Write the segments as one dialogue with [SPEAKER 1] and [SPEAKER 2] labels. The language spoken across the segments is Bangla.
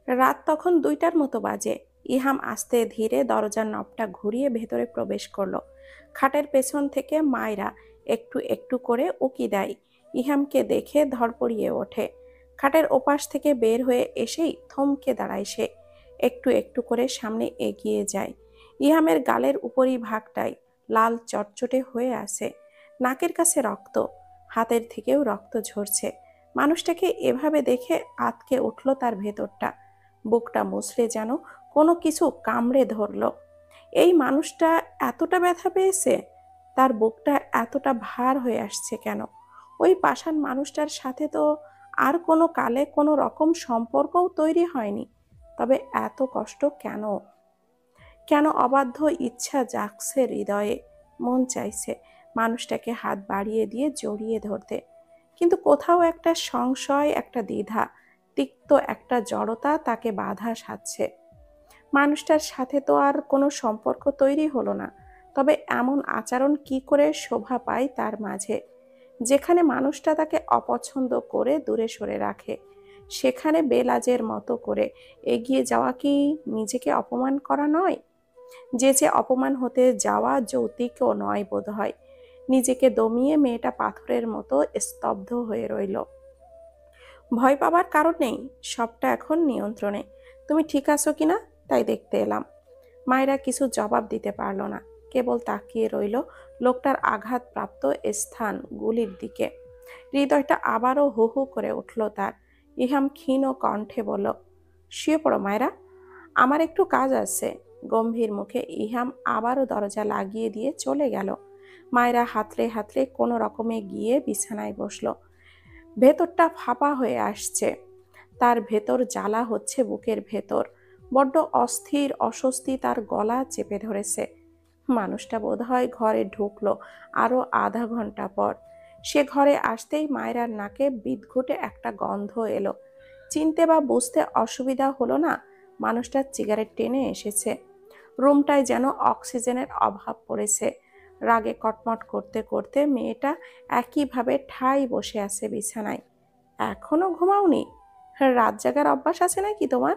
[SPEAKER 1] রাত তখন 2টার মতো বাজে। ইহাম আস্তে ধীরে দরজার নবটা ঘুরিয়ে ভেতরে প্রবেশ করলো। খাটের পেছন থেকে মায়রা একটু একটু করে উকি দেয়। ইহামকে দেখে ধড়পড়িয়ে ওঠে। খাটের ওপাশ থেকে বের হয়ে এসেই থমকে দাঁড়ায় সে। একটু একটু করে সামনে এগিয়ে যায়। ইহামের গালের উপরি ভাগটাই লাল চটচটে হয়ে আছে। নাকের কাছে রক্ত, হাতের থেকেও রক্ত ঝরছে। মানুষটাকে এভাবে দেখে আঁতকে উঠল তার ভেতরটা। বুকটা মুচড়ে যেন কোনো কিছু কামড়ে ধরলো। এই মানুষটা এতটা ব্যথা পেয়েছে? তার বুকটা এতটা ভার হয়ে আসছে কেন? ওই পাষাণ মানুষটার সাথে তো আর কোনো কালে কোনো রকম সম্পর্কও তৈরি হয়নি। তবে এত কষ্ট কেন? কেন অবাধ্য ইচ্ছা জাগছে হৃদয়ে। মন চাইছে মানুষটাকে হাত বাড়িয়ে দিয়ে জড়িয়ে ধরতে, কিন্তু কোথাও একটা সংশয়, একটা দ্বিধা, তিক্ত একটা জড়তা তাকে বাধা সাধছে। মানুষটার সাথে তো আর কোনো সম্পর্ক তৈরি হলো না, তবে এমন আচরণ কি করে শোভা পায় তার মাঝে? যেখানে মানুষটা তাকে অপছন্দ করে দূরে সরে রাখে, সেখানে বেলাজের মতো করে এগিয়ে যাওয়া কি নিজেকে অপমান করা নয়? যে অপমান হতে যাওয়া যৌতিকও নয় বোধ হয়। নিজেকে দমিয়ে মেয়েটা পাথরের মতো স্তব্ধ হয়ে রইল। ভয় পাবার কারণ নেই, সবটা এখন নিয়ন্ত্রণে। তুমি ঠিক আছো কিনা তাই দেখতে এলাম। মায়েরা কিছু জবাব দিতে পারল না, কেবল তাকিয়ে রইল লোকটার আঘাতপ্রাপ্ত স্থান গুলির দিকে। হৃদয়টা আবারও হু হু করে উঠল তার। ইহাম ক্ষীণ কণ্ঠে বলল, শুয়ে পড়ো মায়েরা, আমার একটু কাজ আছে। গম্ভীর মুখে ইহাম আবারও দরজা লাগিয়ে দিয়ে চলে গেল। মায়েরা হাতলে হাতলে কোনো রকমে গিয়ে বিছানায় বসলো। ভেতরটা ফাঁপা হয়ে আসছে। তার ভেতর জ্বালা হচ্ছে বুকের ভেতর। বড্ড অস্থির অস্বস্তি তার গলা চেপে ধরেছে। মানুষটা বোধহয় ঘরে ঢুকলো আরো আধা ঘন্টা পর। সে ঘরে আসতেই মায়েরার নাকে বিদঘুটে একটা গন্ধ এলো। চিনতে বা বুঝতে অসুবিধা হলো না, মানুষটা সিগারেট টেনে এসেছে। রুমটায় যেন অক্সিজেনের অভাব পড়েছে। রাগে কটমট করতে করতে মেয়েটা একইভাবে ঠাই বসে আছে বিছানায়। এখনো ঘুমাওনি? রাত জাগার অভ্যাস আছে নাকি তোমার?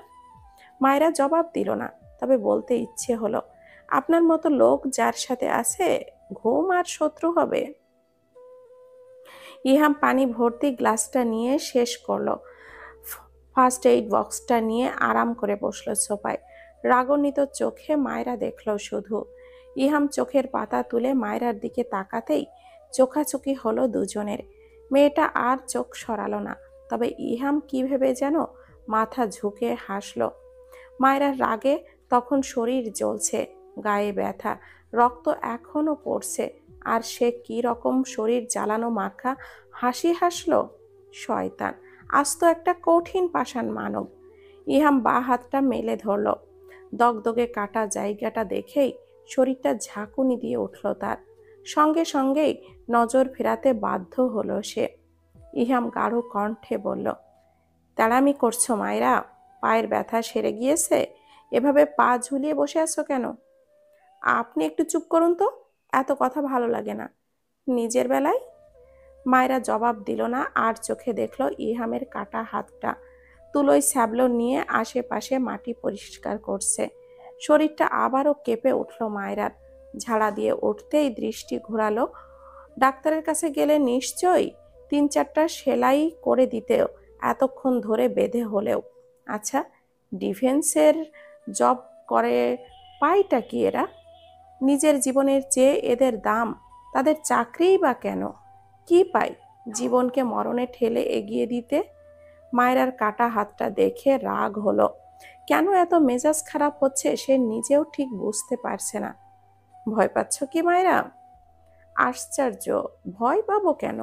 [SPEAKER 1] মায়েরা জবাব দিল না, তবে বলতে ইচ্ছে হলো, আপনার মতো লোক যার সাথে আছে, ঘুম আর শত্রু হবে? ইহাম পানি ভর্তি গ্লাসটা নিয়ে শেষ করলো। ফার্স্ট এইড বক্সটা নিয়ে আরাম করে বসলো সোফায়। রাগান্বিত চোখে মায়েরা দেখলো শুধু। ইহাম চোখের পাতা তুলে মায়েরার দিকে তাকাতেই চোখাচোখি হলো দুজনের। মেয়েটা আর চোখ সরালো না, তবে ইহাম কি ভেবে যেন মাথা ঝুঁকে হাসলো। মায়েরার রাগে তখন শরীর জ্বলছে, গায়ে ব্যথা, রক্ত এখনো পড়ছে, আর সে কি রকম শরীর জ্বালানো মাখা হাসি হাসলো। শয়তান, আস্ত একটা কঠিন পাষাণ মানব। ইহাম বাঁ হাতটা মেলে ধরল। দগদগে কাটা জায়গাটা দেখেই শরীরটা ঝাঁকুনি দিয়ে উঠল তার। সঙ্গে সঙ্গেই নজর ফেরাতে বাধ্য হলো সে। ইহাম গাঢ় কণ্ঠে বলল, তেড়ামি করছো মায়েরা? পায়ের ব্যথা সেরে গিয়েছে? এভাবে পা ঝুলিয়ে বসে আছো কেন? আপনি একটু চুপ করুন তো, এত কথা ভালো লাগে না। নিজের বেলায়? মায়েরা জবাব দিল না, আর চোখে দেখল ইহামের কাটা হাতটা। তুলোয় স্যাবলো নিয়ে আশেপাশে মাটি পরিষ্কার করছে। শরীরটা আবারও কেঁপে উঠল মায়েরার। ঝাড়া দিয়ে উঠতেই দৃষ্টি ঘোরালো। ডাক্তারের কাছে গেলে নিশ্চয়ই 3-4টা সেলাই করে দিতেও, এতক্ষণ ধরে বেঁধে হলেও। আচ্ছা, ডিফেন্সের জব করে পায়টা কি এরা? নিজের জীবনের চেয়ে এদের দাম, তাদের চাকরিই বা কেন? কি পায় জীবনকে মরণে ঠেলে এগিয়ে দিতে? মায়েরার কাটা হাতটা দেখে রাগ হলো। কেন এত মেজাজ খারাপ হচ্ছে সে নিজেও ঠিক বুঝতে পারছে না। ভয় পাচ্ছ কি মায়েরা? আশ্চর্য, ভয় পাবো কেন?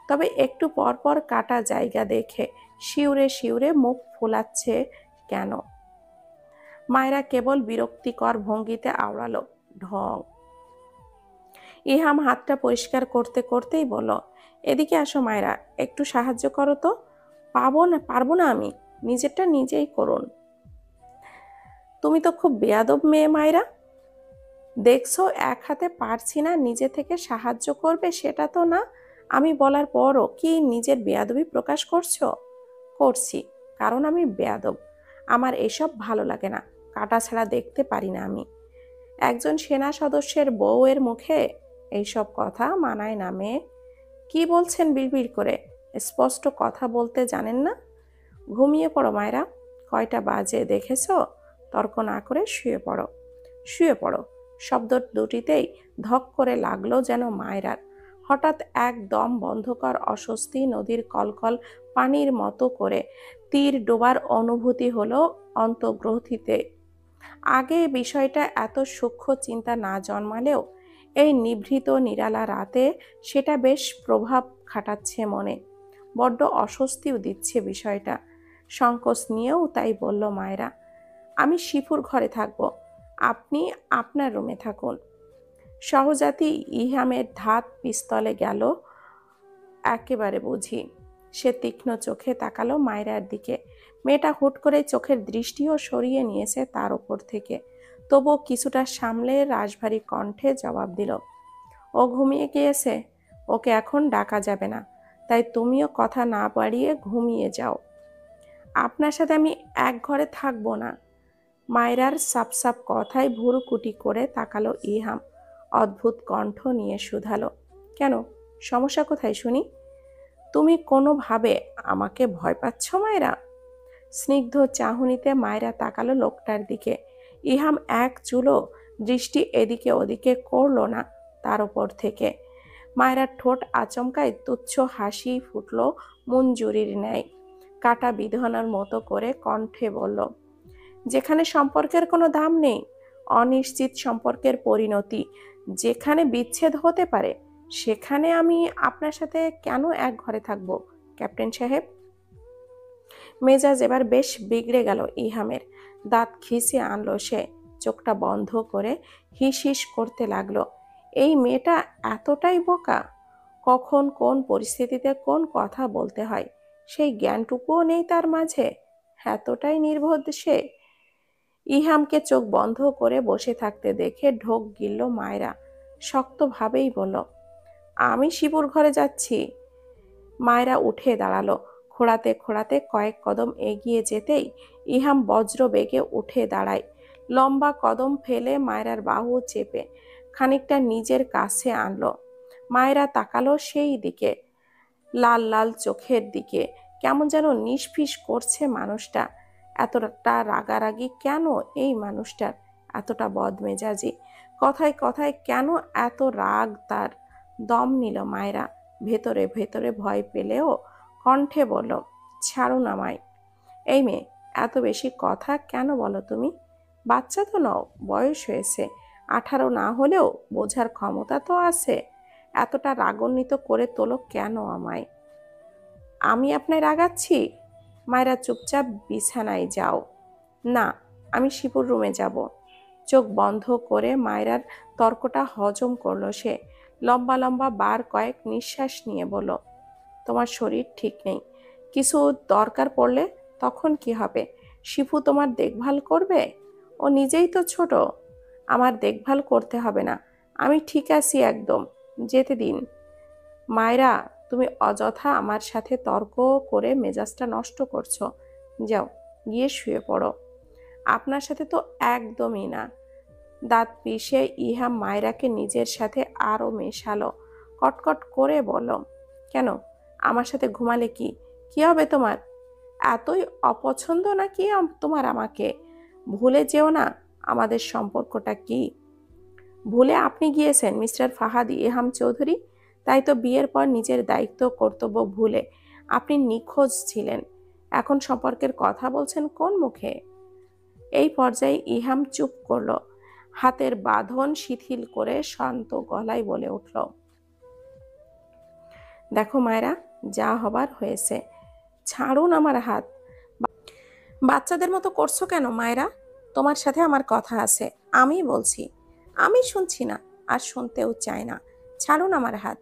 [SPEAKER 1] তবে একটু পর পর কাটা জায়গা দেখে শিউরে শিউরে মুখ ফোলাচ্ছে কেন? মায়েরা কেবল বিরক্তিকর ভঙ্গিতে আওড়ালো, ঢং। ইহাম হাতটা পরিষ্কার করতে করতেই বলল, এদিকে আসো মায়েরা, একটু সাহায্য করো তো। পারবো না আমি, নিজেরটা নিজেই করুন। তুমি তো খুব বেয়াদব মেয়ে মায়েরা। দেখছো এক হাতে পারছি না, নিজে থেকে সাহায্য করবে সেটা তো না। আমি বলার পরও কি নিজের বেয়াদবি প্রকাশ করছো? করছি, কারণ আমি বেয়াদব। আমার এসব ভালো লাগে না, কাটা ছাড়া দেখতে পারি না আমি। একজন সেনা সদস্যের বউয়ের মুখে এইসব কথা মানায় না মেয়ে। কি বলছেন বিড়বিড় করে? স্পষ্ট কথা বলতে জানেন না? ঘুমিয়ে পড়ো মায়েরা, কয়টা বাজে দেখেছো? তর্ক না করে শুয়ে পড়ো, শুয়ে পড়ো। শব্দ দুটিতেই ধক করে লাগলো যেন মায়েরার। হঠাৎ এক দম বন্ধকর অস্বস্তি নদীর কলকল পানির মতো করে তীর ডোবার অনুভূতি হলো অন্তর্গ্রথিতে। আগে বিষয়টা এত সূক্ষ্ম চিন্তা না জন্মালেও এই নিভৃত নিরালা রাতে সেটা বেশ প্রভাব খাটাচ্ছে মনে। বড্ড অস্বস্তিও দিচ্ছে বিষয়টা। সংকোচ নিয়েও তাই বলল মায়েরা, আমি শিফুর ঘরে থাকবো, আপনি আপনার রুমে থাকুন। সহজাতি ইহামের ধাত পিস্তলে গেল একেবারে বুঝি। সে তীক্ষ্ণ চোখে তাকালো মায়রার দিকে। মেয়েটা হুট করে চোখের দৃষ্টিও সরিয়ে নিয়েছে তার ওপর থেকে, তবুও কিছুটা সামলে রাশভারী কণ্ঠে জবাব দিল, ও ঘুমিয়ে গিয়েছে, ওকে এখন ডাকা যাবে না, তাই তুমিও কথা না বাড়িয়ে ঘুমিয়ে যাও। আপনার সাথে আমি এক ঘরে থাকবো না। মায়রার সাপ সাপ কথায় ভুরুকুটি করে তাকালো ইহাম। অদ্ভুত কণ্ঠ নিয়ে শুধালো, কেন, সমস্যা কোথায় শুনি? তুমি কোনোভাবে আমাকে ভয় পাচ্ছ মায়রা? স্নিগ্ধ চাহনিতে মায়রা তাকালো লোকটার দিকে। ইহাম এক চুলো দৃষ্টি এদিকে ওদিকে করলো না তার ওপর থেকে। মায়রার ঠোঁট আচমকায় তুচ্ছ হাসি ফুটল মঞ্জুরির ন্যায়। কাটা বিধানোর মতো করে কণ্ঠে বলল, যেখানে সম্পর্কের কোনো দাম নেই, অনিশ্চিত সম্পর্কের পরিণতি যেখানে বিচ্ছেদ হতে পারে, সেখানে আমি আপনার সাথে কেন এক ঘরে থাকবো ক্যাপ্টেন সাহেব? মেজাজ এবার বেশ বিগড়ে গেল ইহামের। দাঁত খিঁচিয়ে আনলো সে, চোখটা বন্ধ করে হিস হিস করতে লাগলো। এই মেয়েটা এতটাই বোকা, কখন কোন পরিস্থিতিতে কোন কথা বলতে হয় সেই জ্ঞানটুকুও নেই তার মাঝে। এতটাই নির্বোধ সে। ইহামকে চোখ বন্ধ করে বসে থাকতে দেখে ঢোক গিলল মায়রা। শক্তভাবেই বলল, আমি শিবুর ঘরে যাচ্ছি। মায়রা উঠে দাঁড়ালো। খোঁড়াতে খোঁড়াতে কয়েক কদম এগিয়ে যেতেই ইহাম বজ্র বেগে উঠে দাঁড়ায়। লম্বা কদম ফেলে মায়রার বাহু চেপে খানিকটা নিজের কাছে আনলো। মায়রা তাকালো সেই দিকে, লাল লাল চোখের দিকে। কেমন যেন নিষ্ফিস করছে মানুষটা। এতটা রাগারাগি কেন এই মানুষটার? এতটা বদমেজাজি, কথায় কথায় কেন এত রাগ তার? দম নিল মায়রা। ভেতরে ভেতরে ভয় পেলেও কণ্ঠে বলল, ছাড়ুন আমায়। এই মেয়ে, এত বেশি কথা কেন বলো তুমি? বাচ্চা তো নও, বয়স হয়েছে, 18 না হলেও বোঝার ক্ষমতা তো আছে। এতটা রাগান্বিত করে তোলো কেন আমায়? আমি আপনায় রাগাচ্ছি? মায়েরা, চুপচাপ বিছানায় যাও। না, আমি শিপুর রুমে যাব। চোখ বন্ধ করে মায়রার তর্কটা হজম করলো সে। লম্বা লম্বা বার কয়েক নিঃশ্বাস নিয়ে বলল, তোমার শরীর ঠিক নেই, কিছু দরকার পড়লে তখন কি হবে? শিপু তোমার দেখভাল করবে? ও নিজেই তো ছোট। আমার দেখভাল করতে হবে না, আমি ঠিক আছি একদম, যেতে দিন। মায়রা, তুমি অযথা আমার সাথে তর্ক করে মেজাজটা নষ্ট করছো। যাও, গিয়ে শুয়ে পড়ো। আপনার সাথে তো একদমই না। দাঁত পিষে ইহাম মায়রাকে নিজের সাথে আরো মেশালো। কটকট করে বলল, কেন, আমার সাথে ঘুমালে কি কি হবে তোমার? এতই অপছন্দ নাকি তোমার আমাকে? ভুলে যেও না আমাদের সম্পর্কটা কি। ভুলে আপনি গিয়েছেন মিস্টার ফাহাদ ইহাম চৌধুরী, তাই তো বিয়ের পর নিজের দায়িত্ব কর্তব্য ভুলে আপনি নিখোঁজ ছিলেন। এখন সম্পর্কের কথা বলছেন কোন মুখে? এই পর্যায়ে ইহাম চুপ করলো। হাতের বাঁধন শিথিল করে শান্ত গলায় বলে উঠল, দেখো মায়েরা, যা হবার হয়েছে, ছাড়ুন আমার হাত। বাচ্চাদের মতো করছো কেন মায়েরা? তোমার সাথে আমার কথা আছে, আমি বলছি। আমি শুনছি না, আর শুনতেও চাই না। ছাড়ুন আমার হাত।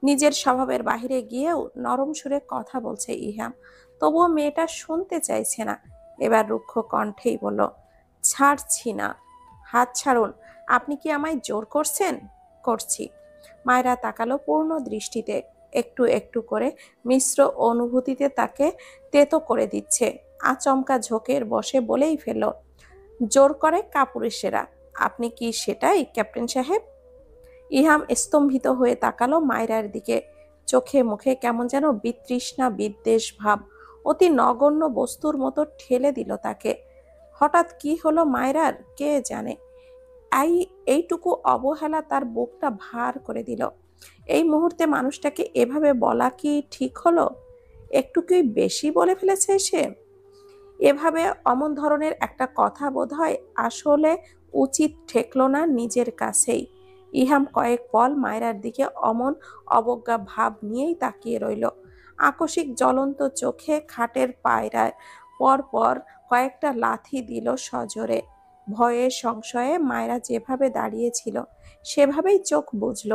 [SPEAKER 1] নিজের স্বভাবের বাহিরে গিয়েও নরম সুরে কথা বলছে ইহাম, তবুও মেয়েটা শুনতে চাইছে না। এবার রুক্ষ কণ্ঠেই বলল, ছাড়ছি না। হাত ছাড়ুন। আপনি কি আমায় জোর করছেন? করছি। মায়েরা তাকালো পূর্ণ দৃষ্টিতে, একটু একটু করে মিশ্র অনুভূতিতে তাকে তেতো করে দিচ্ছে। আচমকা ঝোঁকের বসে বলেই ফেলল, জোর করে কাপুরুষেরা। আপনি কি সেটাই ক্যাপ্টেন সাহেব? ইহাম স্তম্ভিত হয়ে তাকালো মায়রার দিকে। চোখে মুখে কেমন যেন বিতৃষ্ণা বিদ্বেষ ভাব। অতি নগণ্য বস্তুর মতো ঠেলে দিল তাকে। হঠাৎ কি হলো মায়রার কে জানে। এই এইটুকু অবহেলা তার বুকটা ভার করে দিল। এই মুহূর্তে মানুষটাকে এভাবে বলা কি ঠিক হলো? একটু কি বেশি বলে ফেলেছে সে? এভাবে অমন ধরনের একটা কথা বোধহয় আসলে উচিত ঠেকল না নিজের কাছেই। ইহাম কয়েক পল মায়রার দিকে অমন অবজ্ঞা ভাব নিয়েই তাকিয়ে রইল। আকস্মিক জ্বলন্ত চোখে খাটের পায়রায় পর পর কয়েকটা লাথি দিল সজোরে। ভয়ে সংশয়ে মায়রা যেভাবে দাঁড়িয়েছিল সেভাবেই চোখ বুজল।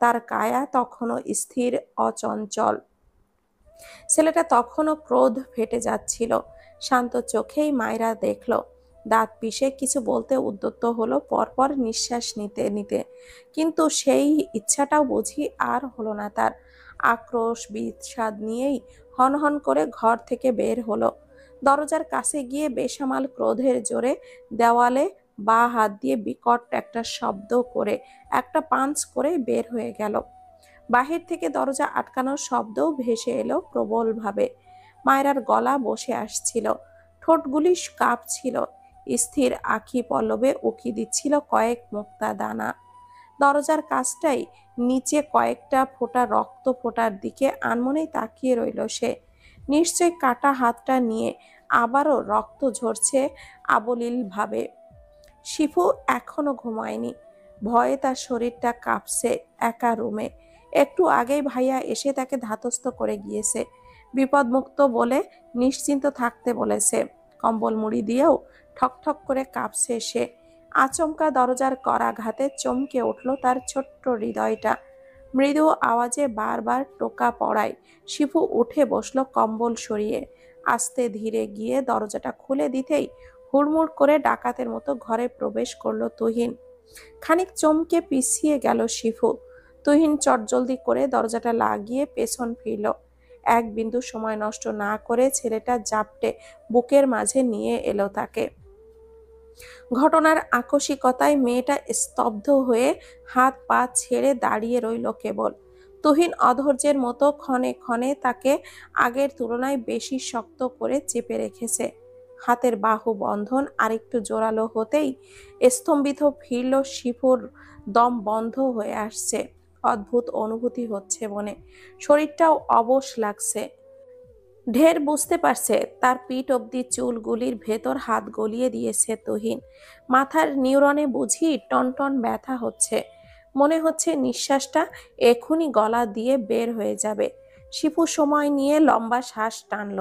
[SPEAKER 1] তার কায়া তখনও স্থির অচঞ্চল। ছেলেটা তখনও ক্রোধ ফেটে যাচ্ছিল। শান্ত চোখেই মায়রা দেখল, দাঁত পিষে কিছু বলতে উদ্যত হলো পরপর নিঃশ্বাস নিতে নিতে, কিন্তু সেই ইচ্ছাটাও বুঝি আর হলো না তার। আক্রোশ বিষাদ নিয়েই হনহন করে ঘর থেকে বের হলো। দরজার কাছে গিয়ে বেসামাল ক্রোধের জোরে দেওয়ালে বা হাত দিয়ে বিকট একটা শব্দ করে একটা পাঞ্চ করে বের হয়ে গেল। বাহির থেকে দরজা আটকানোর শব্দও ভেসে এলো প্রবলভাবে। মায়রার গলা বসে আসছিল, ঠোঁটগুলি কাঁপছিল, স্থির আখি পল্লবে উকি দিচ্ছিল কয়েক মুক্তা দানা। দরজার কাছটাই নিচে কয়েকটা ফোঁটা রক্ত ফোঁটার দিকে আনমনেই তাকিয়ে রইল সে। নিশ্চয় কাটা হাতটা নিয়ে আবারও রক্ত ঝরছে আবলিল ভাবে। শিফু এখনো ঘুমায়নি। ভয়ে তার শরীরটা কাঁপছে। একা রুমে। একটু আগেই ভাইয়া এসে তাকে ধাতস্থ করে গিয়েছে, বিপদমুক্ত বলে নিশ্চিন্ত থাকতে বলেছে। কম্বল মুড়ি দিয়েও ঠকঠক করে কাঁপছে সে। আচমকা দরজার করাঘাতে চমকে উঠল তার ছোট্ট হৃদয়টা। মৃদু আওয়াজে বারবার টোকা পড়ায় শিফু উঠে বসলো কম্বল সরিয়ে। আস্তে ধীরে গিয়ে দরজাটা খুলে দিতেই হুড়মুড় করে ডাকাতের মতো ঘরে প্রবেশ করলো তুহিন। খানিক চমকে পিছিয়ে গেল শিফু। তুহিন চটজলদি করে দরজাটা লাগিয়ে পেছন ফিরল। এক বিন্দু সময় নষ্ট না করে ছেলেটা জাপটে বুকের মাঝে নিয়ে এলো তাকে। ঘটনার আকস্মিকতায় মেয়েটা স্তব্ধ হয়ে হাত পা ছেড়ে দাঁড়িয়ে রইল কেবল। তুহিন অধৈর্যের মতো ক্ষণে ক্ষণে তাকে আগের তুলনায় বেশি শক্ত করে চেপে রেখেছে। হাতের বাহু বন্ধন আরেকটু জোরালো হতেই স্তম্ভিত ফিরল শিফুর। দম বন্ধ হয়ে আসছে। অদ্ভুত অনুভূতি হচ্ছে মনে। শরীরটাও অবশ লাগছে। ঢের বুঝতে পারছে তার পিঠ অব্দি চুলগুলির ভেতর হাত গলিয়ে দিয়েছে তুহিন। মাথার নিউরনে বুঝি টনটন ব্যথা হচ্ছে। মনে হচ্ছে নিঃশ্বাসটা এখুনি গলা দিয়ে বের হয়ে যাবে। শিপু সময় নিয়ে লম্বা শ্বাস টানল।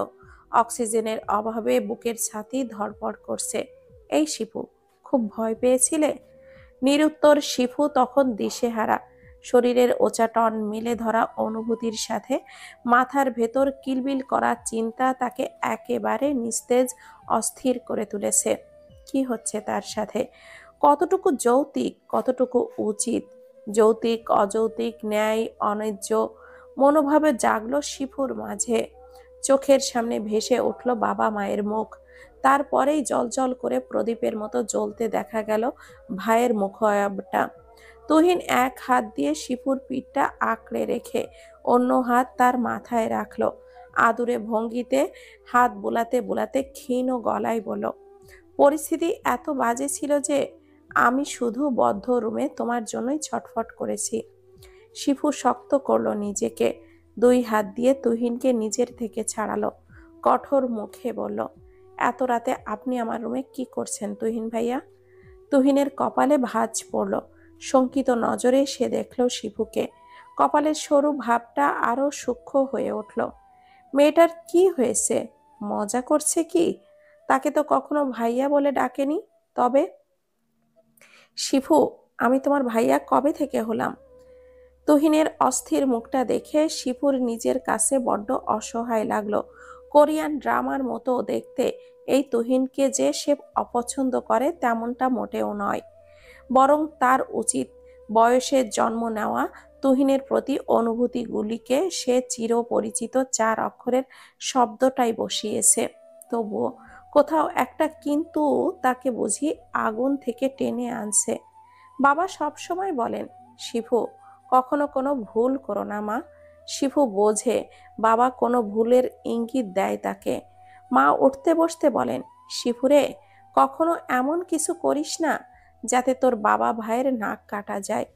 [SPEAKER 1] অক্সিজেনের অভাবে বুকের ছাতি ধড়ফড় করছে। এই শিপু, খুব ভয় পেয়েছিলে? নিরুত্তর শিফু তখন দিশেহারা। শরীরের ওচাটন মিলে ধরা অনুভূতির সাথে মাথার ভেতর কিলবিল করা চিন্তা তাকে একেবারে নিস্তেজ অস্থির করে তুলেছে। কি হচ্ছে তার সাথে? কতটুকু যৌক্তিক, কতটুকু উচিত? যৌক্তিক অযৌক্তিক, ন্যায় অন্যায্য মনোভাবে জাগলো শিফুর মাঝে। চোখের সামনে ভেসে উঠল বাবা মায়ের মুখ। তারপরেই জলজল করে প্রদীপের মতো জ্বলতে দেখা গেল ভাইয়ের মুখাবটা। তুহিন এক হাত দিয়ে শিফুর পিঠটা আঁকড়ে রেখে অন্য হাত তার মাথায় রাখলো। আদুরে ভঙ্গিতে হাত বুলাতে বুলাতে ক্ষীণ গলায় বলল, পরিস্থিতি এত বাজে ছিল যে আমি শুধু বদ্ধ রুমে তোমার জন্যই ছটফট করেছি। শিফু শক্ত করলো নিজেকে। দুই হাত দিয়ে তুহিনকে নিজের থেকে ছাড়ালো। কঠোর মুখে বলল, এত রাতে আপনি আমার রুমে কি করছেন তুহিন ভাইয়া? তুহিনের কপালে ভাঁজ পড়ল। শঙ্কিত নজরে সে দেখল শিফুকে। কপালের সরু ভাবটা আরো সূক্ষ্ম হয়ে উঠল। মেয়েটার কি হয়েছে? মজা করছে কি? তাকে তো কখনো ভাইয়া বলে ডাকেনি। তবে শিফু, আমি তোমার ভাইয়া কবে থেকে হলাম? তুহিনের অস্থির মুখটা দেখে শিফুর নিজের কাছে বড্ড অসহায় লাগলো। কোরিয়ান ড্রামার মতো দেখতে এই তুহিনকে যে সে অপছন্দ করে তেমনটা মোটেও নয়। বরং তার উচিত বয়সে জন্ম নেওয়া তুহিনের প্রতি অনুভূতিগুলিকে সে চিরপরিচিত 4 অক্ষরের শব্দটাই বসিয়েছে। তবুও কোথাও একটা কিন্তু তাকে বুঝি আগুন থেকে টেনে আনছে। বাবা সব সময় বলেন, শিফু কখনো কোনো ভুল করো না মা। শিফু বোঝে বাবা কোনো ভুলের ইঙ্গিত দেয় তাকে। মা উঠতে বসতে বলেন, শিফুরে কখনো এমন কিছু করিস না যাতে তোর বাবা ভাইয়ের নাক কাটা যায়।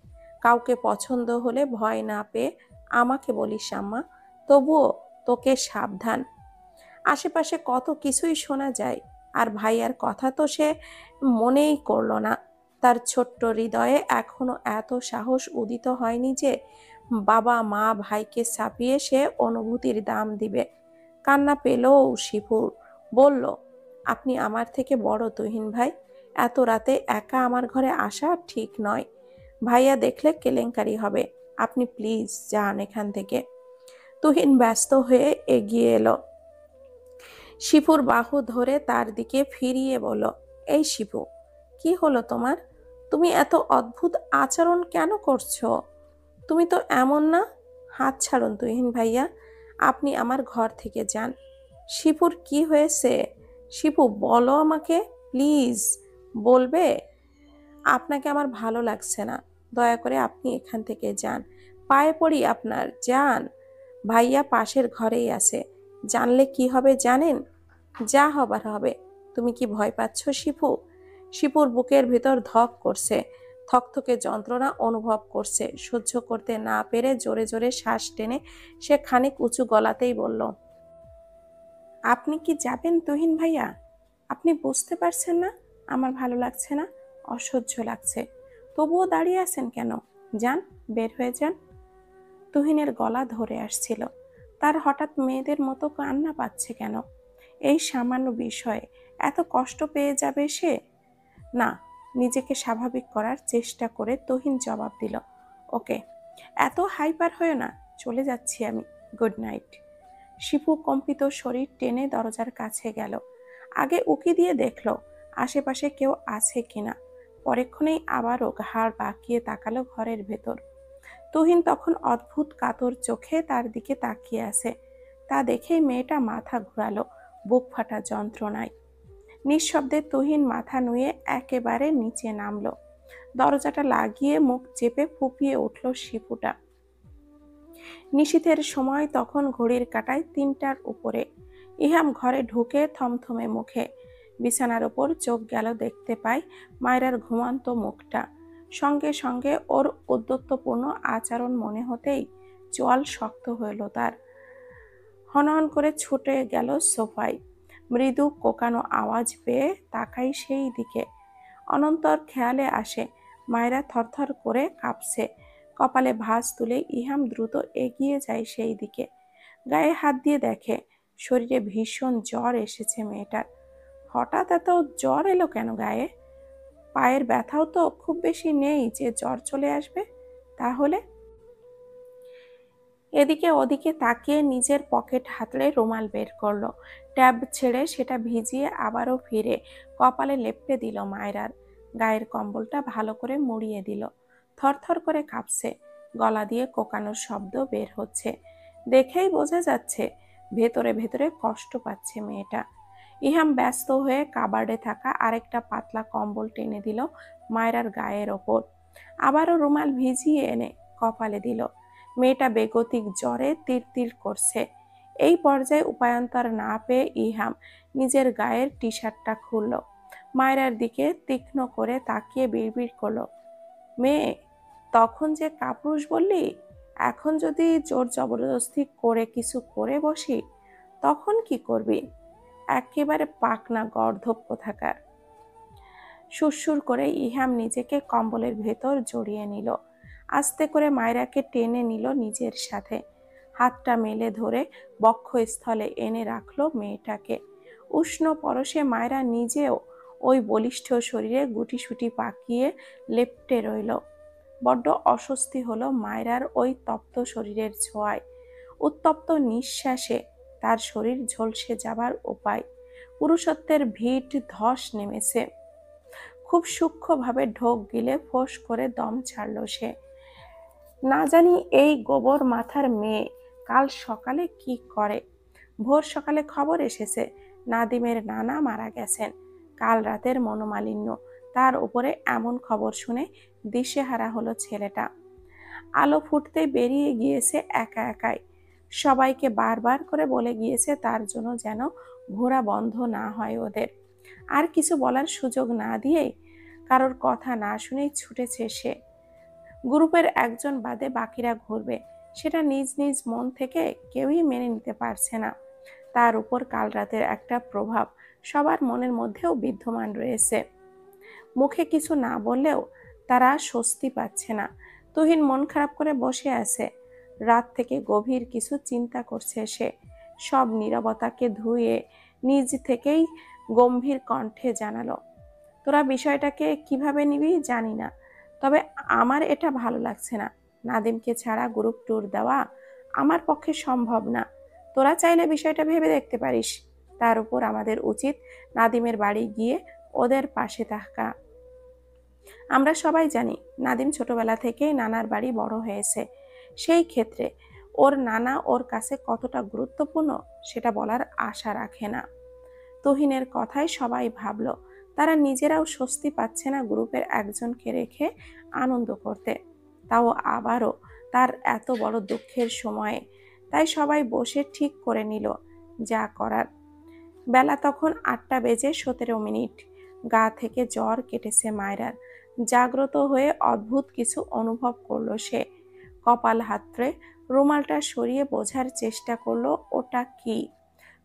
[SPEAKER 1] কাউকে পছন্দ হলে ভয় না পেয়ে আমাকে বলিস আম্মা। তবুও তোকে সাবধান। আশেপাশে কত কিছুই শোনা যায়, আর ভাইয়ার কথা তো সে মনেই করলো না। তার ছোট্ট হৃদয়ে এখনো এত সাহস উদিত হয়নি যে বাবা মা ভাইকে ছাপিয়ে সে অনুভূতির দাম দিবে। কান্না পেলেও শিপুর বলল, আপনি আমার থেকে বড় তুহিন ভাই। এত রাতে একা আমার ঘরে আসা ঠিক নয়। ভাইয়া দেখলে কেলেঙ্কারি হবে। আপনি প্লিজ যান এখান থেকে। তুহিন ব্যস্ত হয়ে এগিয়ে এলো। শিপুর বাহু ধরে তার দিকে ফিরিয়ে বলল, এই শিপু, কি হলো তোমার? তুমি এত অদ্ভুত আচরণ কেন করছো? তুমি তো এমন না। হাত ছাড়ুন তুহিন ভাইয়া, আপনি আমার ঘর থেকে যান। শিপুর কি হয়েছে? শিপু বলো আমাকে, প্লিজ বলবে? আপনাকে আমার ভালো লাগছে না, দয়া করে আপনি এখান থেকে যান। পায়ে পড়ি আপনার, যান। ভাইয়া পাশের ঘরেই আছে। জানলে কি হবে জানেন? যা হবার হবে। তুমি কি ভয় পাচ্ছ শিপু? শিপুর বুকের ভিতর ধক করছে, থকথকে যন্ত্রণা অনুভব করছে। সহ্য করতে না পেরে জোরে জোরে শ্বাস টেনে সে খানিক উঁচু গলাতেই বলল, আপনি কি যাবেন তুহিন ভাইয়া? আপনি বুঝতে পারছেন না আমার ভালো লাগছে না, অসহ্য লাগছে, তবুও দাঁড়িয়ে আছেন কেন? যান, বের হয়ে যান। তুহিনের গলা ধরে আসছিল। তার হঠাৎ মেয়েদের মতো কান্না পাচ্ছে কেন? এই সামান্য বিষয়ে এত কষ্ট পেয়ে যাবে সে? না। নিজেকে স্বাভাবিক করার চেষ্টা করে তুহিন জবাব দিল, ওকে, এত হাইপার হয়ে না, চলে যাচ্ছি আমি, গুড নাইট। শিপু কম্পিত শরীর টেনে দরজার কাছে গেল। আগে উকি দিয়ে দেখলো আশেপাশে কেউ আছে কিনা। পরেক্ষণেই আবারও ঘাড় বাঁকিয়ে তাকালো ঘরের ভেতর। তুহিন তখন অদ্ভুত কাতর চোখে তার দিকে তাকিয়ে আছে। তা দেখেই মেয়েটা মাথা ঘুরালো বুক ফাটা যন্ত্রণায়। নিঃশব্দে তুহিন মাথা নুয়ে একেবারে নিচে নামলো। দরজাটা লাগিয়ে মুখ চেপে ফুপিয়ে উঠল শিপুটা। নিশীথের সময় তখন ঘড়ির কাঁটায় 3টার উপরে। ইহাম ঘরে ঢুকে থমথমে মুখে। বিছানার ওপর চোখ গেল, দেখতে পায় মায়রার ঘুমান্ত মুখটা। সঙ্গে সঙ্গে ওর ঔদ্ধত্যপূর্ণ আচরণ মনে হতেই চোয়াল শক্ত হইল তার। হনহন করে ছুটে গেল সোফায়। মৃদু কোকানো আওয়াজ পেয়ে তাকাই সেই দিকে। অনন্তর খেয়ালে আসে মায়রা থরথর করে কাঁপছে। কপালে ভাঁজ তুলে ইহাম দ্রুত এগিয়ে যায় সেই দিকে। গায়ে হাত দিয়ে দেখে শরীরে ভীষণ জ্বর এসেছে মেয়েটার। হঠাৎ এত জ্বর এলো কেন গায়ে? পায়ের ব্যথাও তো খুব বেশি নেই যে জ্বর চলে আসবে। তাহলে এদিকে ওদিকে তাকিয়ে নিজের পকেট হাতড়ে রুমাল বের করলো। ট্যাব ছেড়ে সেটা ভিজিয়ে আবারও ফিরে কপালে লেপ্টে দিল মায়রার। গায়ের কম্বলটা ভালো করে মুড়িয়ে দিল। থরথর করে কাঁপছে, গলা দিয়ে কোকানোর শব্দ বের হচ্ছে। দেখেই বোঝা যাচ্ছে ভেতরে ভেতরে কষ্ট পাচ্ছে মেয়েটা। ইহাম ব্যস্ত হয়ে কাবার্ডে থাকা আরেকটা পাতলা কম্বল টেনে দিল মায়রার গায়ের ওপর। আবারও রুমাল ভিজিয়ে এনে কপালে দিল। মেয়েটা বেগতিক জ্বরে তিরতির করছে। এই পর্যায়ে উপায়ান্তর না পেয়ে ইহাম নিজের গায়ের টি শার্টটা খুলল। মায়রার দিকে তীক্ষ্ণ করে তাকিয়ে বিড়বিড় করলো, মেয়ে, তখন যে কাপুরুষ বললি, এখন যদি জোর জবরদস্তি করে কিছু করে বসি তখন কি করবি? একেবারে পাকনা গর্ধব কোথাকার। সুরসুর করে ইহাম নিজেকে কম্বলের ভেতর জড়িয়ে নিল। আস্তে করে মায়রাকে টেনে নিল নিজের সাথে। হাতটা মেলে ধরে বক্ষস্থলে এনে রাখলো মেয়েটাকে। উষ্ণ পরশে মায়রা নিজেও ওই বলিষ্ঠ শরীরে গুটিসুটি পাকিয়ে লেপ্টে রইল। বড্ড অস্বস্তি হলো মায়রার ওই তপ্ত শরীরের ছোঁয়ায়। উত্তপ্ত নিঃশ্বাসে তার শরীর ঝলসে যাবার উপায়। পুরুষত্বের ভিড় ধস নেমেছে। খুব সূক্ষ্মভাবে ঢোক গিলে ফোঁস করে দম ছাড়ল সে। না জানি এই গোবর মাথার মেয়ে কাল সকালে কি করে। ভোর সকালে খবর এসেছে নাদিমের নানা মারা গেছেন। কাল রাতের মনোমালিন্য, তার উপরে এমন খবর শুনে দিশেহারা হলো ছেলেটা। আলো ফুটতেই বেরিয়ে গিয়েছে একা একাই। সবাইকে বারবার করে বলে গিয়েছে তার জন্য যেন ঘোরা বন্ধ না হয় ওদের। আর কিছু বলার সুযোগ না দিয়েই, কারোর কথা না শুনেই ছুটেছে সে। গ্রুপের একজন বাদে বাকিরা ঘুরবে, সেটা নিজ নিজ মন থেকে কেউই মেনে নিতে পারছে না। তার উপর কাল রাতের একটা প্রভাব সবার মনের মধ্যেও বিদ্যমান রয়েছে। মুখে কিছু না বললেও তারা স্বস্তি পাচ্ছে না। তুহিন মন খারাপ করে বসে আছে। রাত থেকে গভীর কিছু চিন্তা করছে সে। সব নীরবতাকে ধুয়ে নিজ থেকেই গম্ভীর কণ্ঠে জানালো, তোরা বিষয়টাকে কিভাবে নিবি জানি না, তবে আমার এটা ভালো লাগছে না। নাদিমকে ছাড়া গ্রুপ ট্যুর দেওয়া আমার পক্ষে সম্ভব না। তোরা চাইলে বিষয়টা ভেবে দেখতে পারিস। তার উপর আমাদের উচিত নাদিমের বাড়ি গিয়ে ওদের পাশে থাকা। আমরা সবাই জানি নাদিম ছোটবেলা থেকেই নানার বাড়ি বড় হয়েছে। সেই ক্ষেত্রে ওর নানা ওর কাছে কতটা গুরুত্বপূর্ণ সেটা বলার আশা রাখে না। তুহিনের কথায় সবাই ভাবল তারা নিজেরাও স্বস্তি পাচ্ছে না গ্রুপের একজনকে রেখে আনন্দ করতে, তাও আবারও তার এত বড় দুঃখের সময়ে। তাই সবাই বসে ঠিক করে নিল যা করার। বেলা তখন 8:17। গা থেকে জ্বর কেটেছে মায়রার। জাগ্রত হয়ে অদ্ভুত কিছু অনুভব করলো সে। কপাল হাতড়ে রুমালটা সরিয়ে বোঝার চেষ্টা করলো ওটা কি।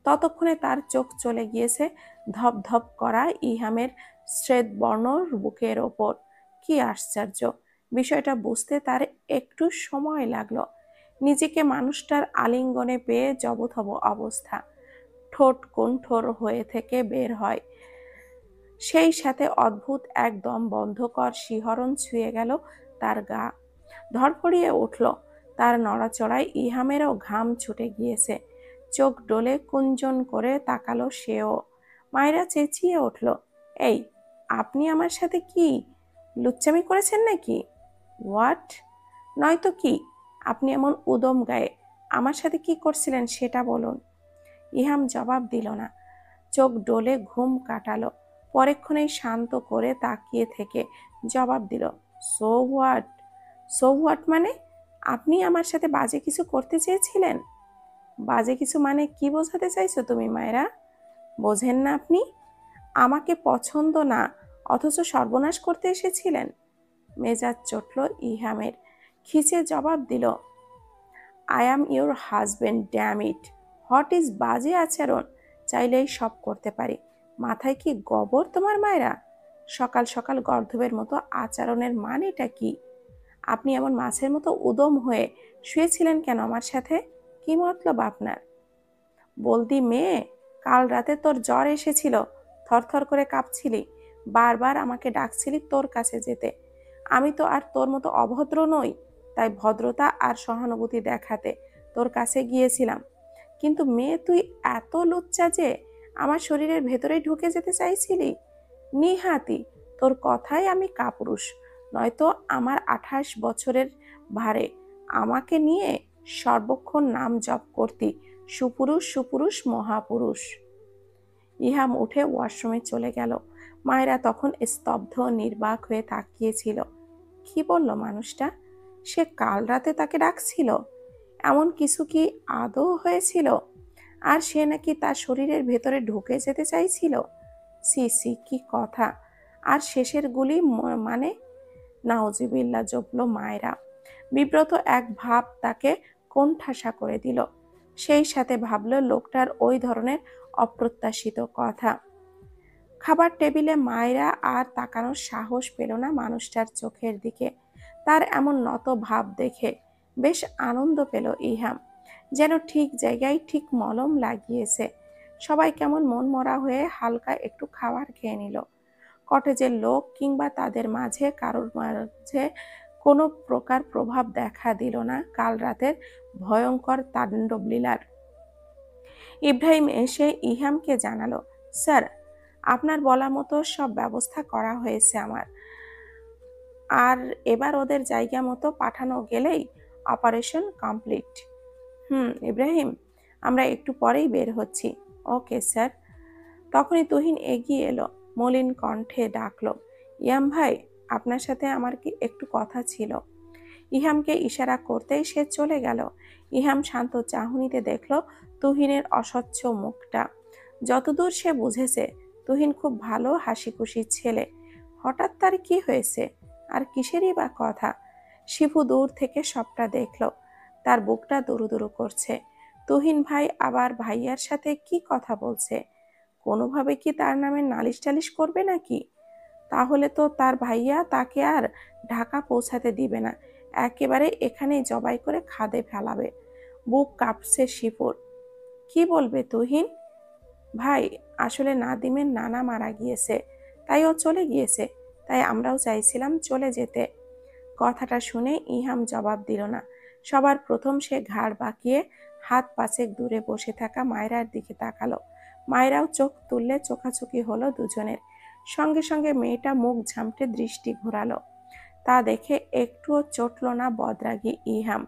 [SPEAKER 1] ততক্ষণে তার চোখ চলে গিয়েছে ধপধপ করা ইহামের শ্বেতবর্ণ বুকের ওপর। কি আশ্চর্য! বিষয়টা বুঝতে তার একটু সময় লাগলো। নিজেকে মানুষটার আলিঙ্গনে পেয়ে জবথব অবস্থা। ঠোঁট কুণ্ঠর হয়ে থেকে বের হয়, সেই সাথে অদ্ভুত একদম বন্ধকর শিহরণ ছুঁয়ে গেল তার গা। ধড়ফড়িয়ে উঠল। তার নড়াচড়ায় ইহামেরও ঘাম ছুটে গিয়েছে। চোখ ডোলে কুঞ্চন করে তাকালো সেও। মায়েরা চেঁচিয়ে উঠল, এই, আপনি আমার সাথে কি লুচ্চামি করেছেন নাকি? হোয়াট? নয়তো কি? আপনি এমন উদম গায়ে আমার সাথে কি করছিলেন সেটা বলুন। ইহাম জবাব দিল না। চোখ ডোলে ঘুম কাটালো। পরেক্ষণেই শান্ত করে তাকিয়ে থেকে জবাব দিল, সো হোয়াট? সো হোয়াট মানে? আপনি আমার সাথে বাজে কিছু করতে চেয়েছিলেন? বাজে কিছু মানে কি বোঝাতে চাইছো তুমি মায়েরা? বোঝেন না আপনি? আমাকে পছন্দ না অথচ সর্বনাশ করতে এসেছিলেন? মেজাজ চটল ইহামের। খিচে জবাব দিল, I am your husband, damn it. What is বাজে আচরণ? চাইলেই সব করতে পারি। মাথায় কি গোবর তোমার মায়েরা? সকাল সকাল গর্ধবের মতো আচরণের মানেটা কি? আপনি এমন মাছের মতো উদম হয়ে শুয়েছিলেন কেন আমার সাথে? কি মতলব আপনার? বলদি মেয়ে, কাল রাতে তোর জ্বর এসেছিল, থরথর করে কাঁপছিলি, বারবার আমাকে ডাকছিলি তোর কাছে যেতে। আমি তো আর তোর মতো অভদ্র নই, তাই ভদ্রতা আর সহানুভূতি দেখাতে তোর কাছে গিয়েছিলাম। কিন্তু মেয়ে, তুই এত লুচ্চা যে আমার শরীরের ভেতরেই ঢুকে যেতে চাইছিলি? নিহাতি তোর কথাই আমি কাপুরুষ, নয়তো আমার 28 বছরের ভারে আমাকে নিয়ে সর্বক্ষণ নাম জপ করতি, সুপুরুষ সুপুরুষ মহাপুরুষ। ইহাম উঠে ওয়াশরুমে চলে গেল। মায়েরা তখন স্তব্ধ নির্বাক হয়ে তাকিয়েছিল। কি বলল মানুষটা? সে কাল রাতে তাকে ডাকছিল? এমন কিছু কি আদৌ হয়েছিল? আর সে নাকি তার শরীরের ভেতরে ঢুকে যেতে চাইছিল? সি সি, কি কথা! আর শেষের গুলি মানে? নাউজুবিল্লাহ জপল মায়েরা। বিব্রত এক ভাব তাকে কোণঠাসা করে দিল। সেই সাথে ভাবল লোকটার ওই ধরনের অপ্রত্যাশিত কথা। খাবার টেবিলে মায়েরা আর তাকানোর সাহস পেল না মানুষটার চোখের দিকে। তার এমন নত ভাব দেখে বেশ আনন্দ পেল ইহাম। যেন ঠিক জায়গায় ঠিক মলম লাগিয়েছে। সবাই কেমন মন মরা হয়ে হালকা একটু খাবার খেয়ে নিল। কটেজের লোক কিংবা তাদের মাঝে কারোর মাঝে কোনো প্রকার প্রভাব দেখা দিল না কাল রাতের ভয়ঙ্কর তাণ্ডব লীলার। ইব্রাহিম এসে ইহামকে জানালো, স্যার, আপনার বলা মতো সব ব্যবস্থা করা হয়েছে আমার, আর এবার ওদের জায়গা মতো পাঠানো গেলেই অপারেশন কমপ্লিট। ইব্রাহিম, আমরা একটু পরেই বের হচ্ছি। Okay sir. তখনই তুহিন এগিয়ে এলো, মলিন কণ্ঠে ডাকলো, ইয়াম ভাই, আপনার সাথে আমার কি একটু কথা ছিল। ইহামকে ইশারা করতেই সে চলে গেল। ইহাম শান্ত চাহনিতে দেখল তুহিনের অস্বচ্ছ মুখটা। যতদূর সে বুঝেছে তুহিন খুব ভালো হাসি খুশির ছেলে। হঠাৎ তার কি হয়েছে, আর কিসেরই বা কথা। শিবু দূর থেকে সবটা দেখল, তার বুকটা দুরু দুরু করছে। তুহিন ভাই আবার ভাইয়ার সাথে কি কথা বলছে? কোনোভাবে কি তার নামে নালিশ টালিশ করবে নাকি? তাহলে তো তার ভাইয়া তাকে আর ঢাকা পৌঁছাতে দিবে না, একেবারে এখানেই জবাই করে খাদে ফেলাবে। বুক কাঁপছে শিপুর। কি বলবে তুহিন? ভাই, আসলে নাদিমের নানা মারা গিয়েছে, তাই ও চলে গিয়েছে, তাই আমরাও চাইছিলাম চলে যেতে। কথাটা শুনে ইহাম জবাব দিল না। সবার প্রথম সে ঘাড় বাঁকিয়ে হাত পাঁচেক দূরে বসে থাকা মায়রার দিকে তাকালো। মায়রাও চোখ তুললে চোখাচোখি হলো দুজনের। সঙ্গে সঙ্গে মেয়েটা মুখ ঝামটে দৃষ্টি ঘোরালো। তা দেখে একটুও চটল না বদরাগী ইহাম,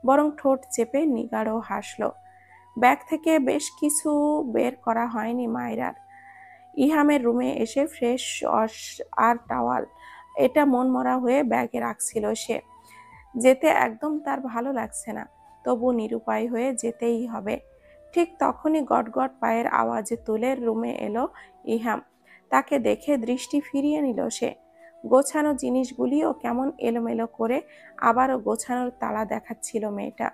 [SPEAKER 1] বরং ঠোঁট চেপে নিগাড়ও হাসল। ব্যাগ থেকে বেশ কিছু বের করা হয়নি মায়রার। ইহামের রুমে এসে ফ্রেশ ওয়াশ আর টাওয়াল এটা মনমরা হয়ে ব্যাগে রাখছিল সে। যেতে একদম তার ভালো লাগছে না, তবু নিরুপায় হয়ে যেতেই হবে। ঠিক তখনই গটগট পায়ের আওয়াজে তুলে রুমে এলো ইহাম। তাকে দেখে দৃষ্টি ফিরিয়ে নিল সে। গোছানো জিনিসগুলিও কেমন এলোমেলো করে আবারও গোছানোর তাড়া দেখাচ্ছিল মেয়েটা।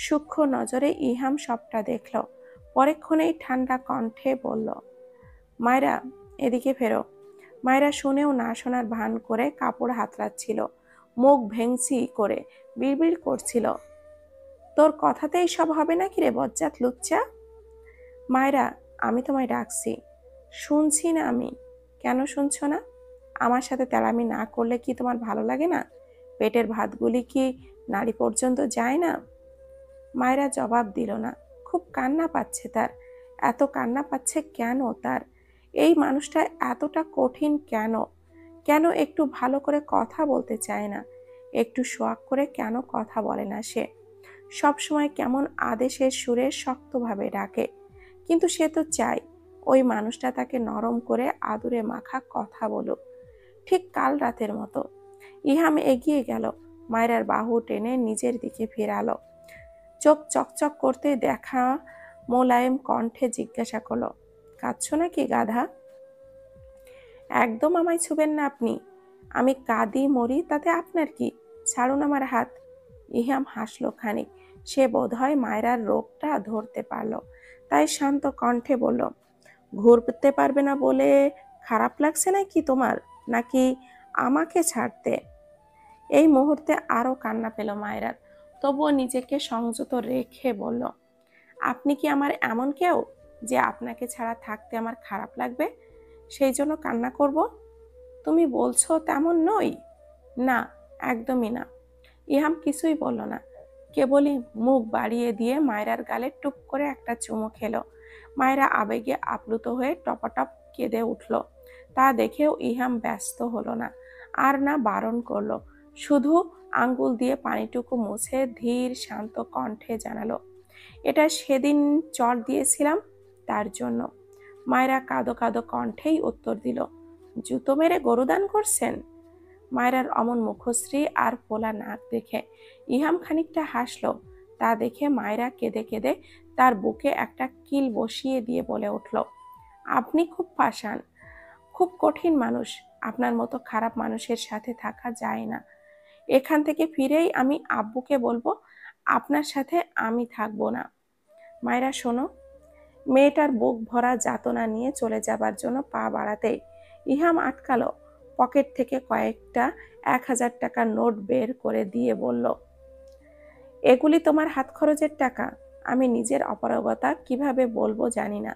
[SPEAKER 1] সূক্ষ্ম নজরে ইহাম সবটা দেখল। পরেক্ষণেই ঠান্ডা কণ্ঠে বলল, মায়রা, এদিকে ফেরো। মায়রা শুনেও না শোনার ভান করে কাপড় হাতড়াচ্ছিল, মুখ ভেংচি করে বিড়বিড় করছিল, তোর কথাতেই সব হবে নাকি রে বজ্জাত লুচ্চা? মায়রা, আমি তোমায় ডাকছি। শুনছি না আমি। কেন শুনছো না? আমার সাথে তেলামি না করলে কি তোমার ভালো লাগে না? পেটের ভাতগুলি কি নাড়ি পর্যন্ত যায় না? মায়রা জবাব দিল না। খুব কান্না পাচ্ছে তার। এত কান্না পাচ্ছে কেন তার? এই মানুষটা এতটা কঠিন কেন? কেন একটু ভালো করে কথা বলতে চায় না? একটু শোয়াক করে কেন কথা বলে না সে? সবসময় কেমন আদেশের সুরে শক্তভাবে ডাকে, কিন্তু সে তো চায় ওই মানুষটা তাকে নরম করে আদুরে মাখা কথা বলুক, ঠিক কাল রাতের মতো। ইহাম এগিয়ে গেল, মায়রার বাহু টেনে নিজের দিকে ফেরালো। চোখ চকচক করতে দেখা মোলায়েম কণ্ঠে জিজ্ঞাসা করলো, কাঁদছো নাকি গাধা? একদম আমায় ছুবেন না আপনি। আমি কাঁদি মরি তাতে আপনার কি? ছাড়ুন আমার হাত। ইহাম হাসলো খানিক। সে বোধহয় মায়রার রোগটা ধরতে পারল, তাই শান্ত কণ্ঠে বলল, ঘুরতে পারবে না বলে খারাপ লাগছে নাকি তোমার, নাকি আমাকে ছাড়তে? এই মুহূর্তে আরো কান্না পেল মায়রার, তবুও নিজেকে সংযত রেখে বলল, আপনি কি আমার এমন কেউ যে আপনাকে ছাড়া থাকতে আমার খারাপ লাগবে, সেই জন্য কান্না করব? তুমি বলছো তেমন নই। না, একদমই না। ইহাম কিছুই বলল না, কেবলই মুখ বাড়িয়ে দিয়ে মায়রার গালে টুপ করে একটা চুমু খেলো। মায়রা আবেগে আপ্লুত হয়ে টপাটপ কেঁদে উঠল। তা দেখেও ইহাম ব্যস্ত হলো না, আর না বারণ করলো, শুধু আঙ্গুল দিয়ে পানিটুকু মুছে ধীর শান্ত কণ্ঠে জানালো, এটা সেদিন চট দিয়েছিলাম তার জন্য। মায়রা কাঁদো কাঁদো কণ্ঠেই উত্তর দিল, জুতো মেরে গরুদান করছেন? মায়রার অমন মুখশ্রী আর ফোলা নাক দেখে ইহাম খানিকটা হাসলো। তা দেখে মায়রা কেঁদে কেঁদে তার বুকে একটা কিল বসিয়ে দিয়ে বলে উঠল, আপনি খুব পাষাণ, খুব কঠিন মানুষ। আপনার মতো খারাপ মানুষের সাথে থাকা যায় না। এখান থেকে ফিরেই আমি আব্বুকে বলবো আপনার সাথে আমি থাকবো না। মায়রা শোনো। মেয়েটার বুক ভরা যাতনা নিয়ে চলে যাবার জন্য পা বাড়াতেই ইহাম আটকালো। পকেট থেকে কয়েকটা 1000 টাকার নোট বের করে দিয়ে বলল, এগুলি তোমার হাত খরচের টাকা। আমি নিজের অপারগতা কিভাবে বলবো জানি না,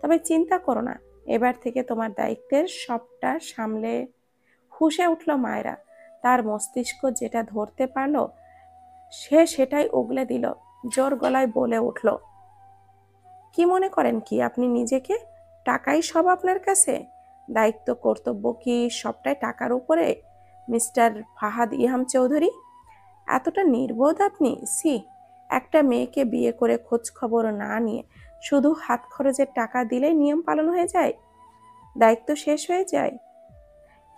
[SPEAKER 1] তবে চিন্তা করো না, এবার থেকে তোমার দায়িত্বের সবটা সামলে। হুঁশে উঠল মায়রা। তার মস্তিষ্ক যেটা ধরতে পারলো সে সেটাই উগলে দিল। জোর গলায় বলে উঠল, কি মনে করেন কি আপনি নিজেকে? টাকাই সব আপনার কাছে? দায়িত্ব কর্তব্য কি সবটাই টাকার উপরে, মিস্টার ফাহাদ ইহাম চৌধুরী? এতটা নির্বোধ আপনি? সি, একটা মেয়েকে বিয়ে করে খোঁজ খবর না নিয়ে শুধু হাত খরচের টাকা দিলেই নিয়ম পালন হয়ে যায়, দায়িত্ব শেষ হয়ে যায়?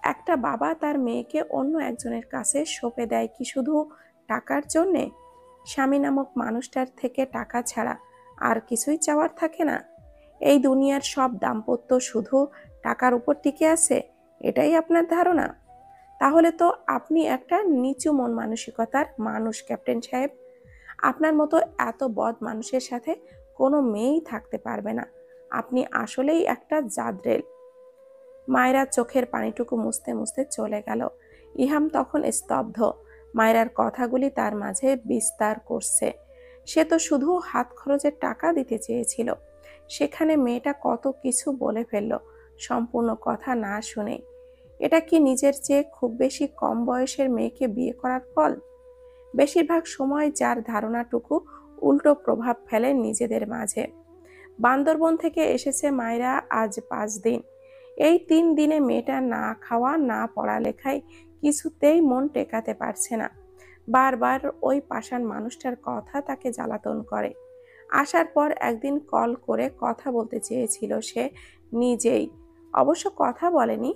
[SPEAKER 1] একটা বাবা তার মেয়েকে অন্য একজনের কাছে সঁপে দেয় কি শুধু টাকার জন্যে? স্বামী নামক মানুষটার থেকে টাকা ছাড়া আর কিছুই চাওয়ার থাকে না? এই দুনিয়ার সব দাম্পত্য শুধু টাকার উপর টিকে আছে, এটাই আপনার ধারণা? তাহলে তো আপনি একটা নিচু মন মানসিকতার মানুষ ক্যাপ্টেন সাহেব। আপনার মতো এত বদ মানুষের সাথে কোনো মেয়েই থাকতে পারবে না। আপনি আসলেই একটা জাদরেল। মায়রা চোখের পানিটুকু মুছতে মুছতে চলে গেল। ইহাম তখন স্তব্ধ। মায়রার কথাগুলি তার মাঝে বিস্তার করছে। সে তো শুধু হাত খরচের টাকা দিতে চেয়েছিল, সেখানে মেয়েটা কত কিছু বলে ফেলল সম্পূর্ণ কথা না শুনে। এটা কি নিজের চেয়ে খুব বেশি কম বয়সের মেয়েকে বিয়ে করার ফল? বেশিরভাগ সময় যার ধারণাটুকু উল্টো প্রভাব ফেলে নিজেদের মাঝে। বান্দরবন থেকে এসেছে মায়রা আজ 5 দিন। এই 3 দিনে মেয়েটা না খাওয়া না পড়ালেখায় কিছুতেই মন টেকাতে পারছে না। বারবার ওই পাষাণ মানুষটার কথা তাকে জ্বালাতন করে। আসার পর একদিন কল করে কথা বলতে চেয়েছিল সে নিজেই, অবশ্য কথা বলেনি।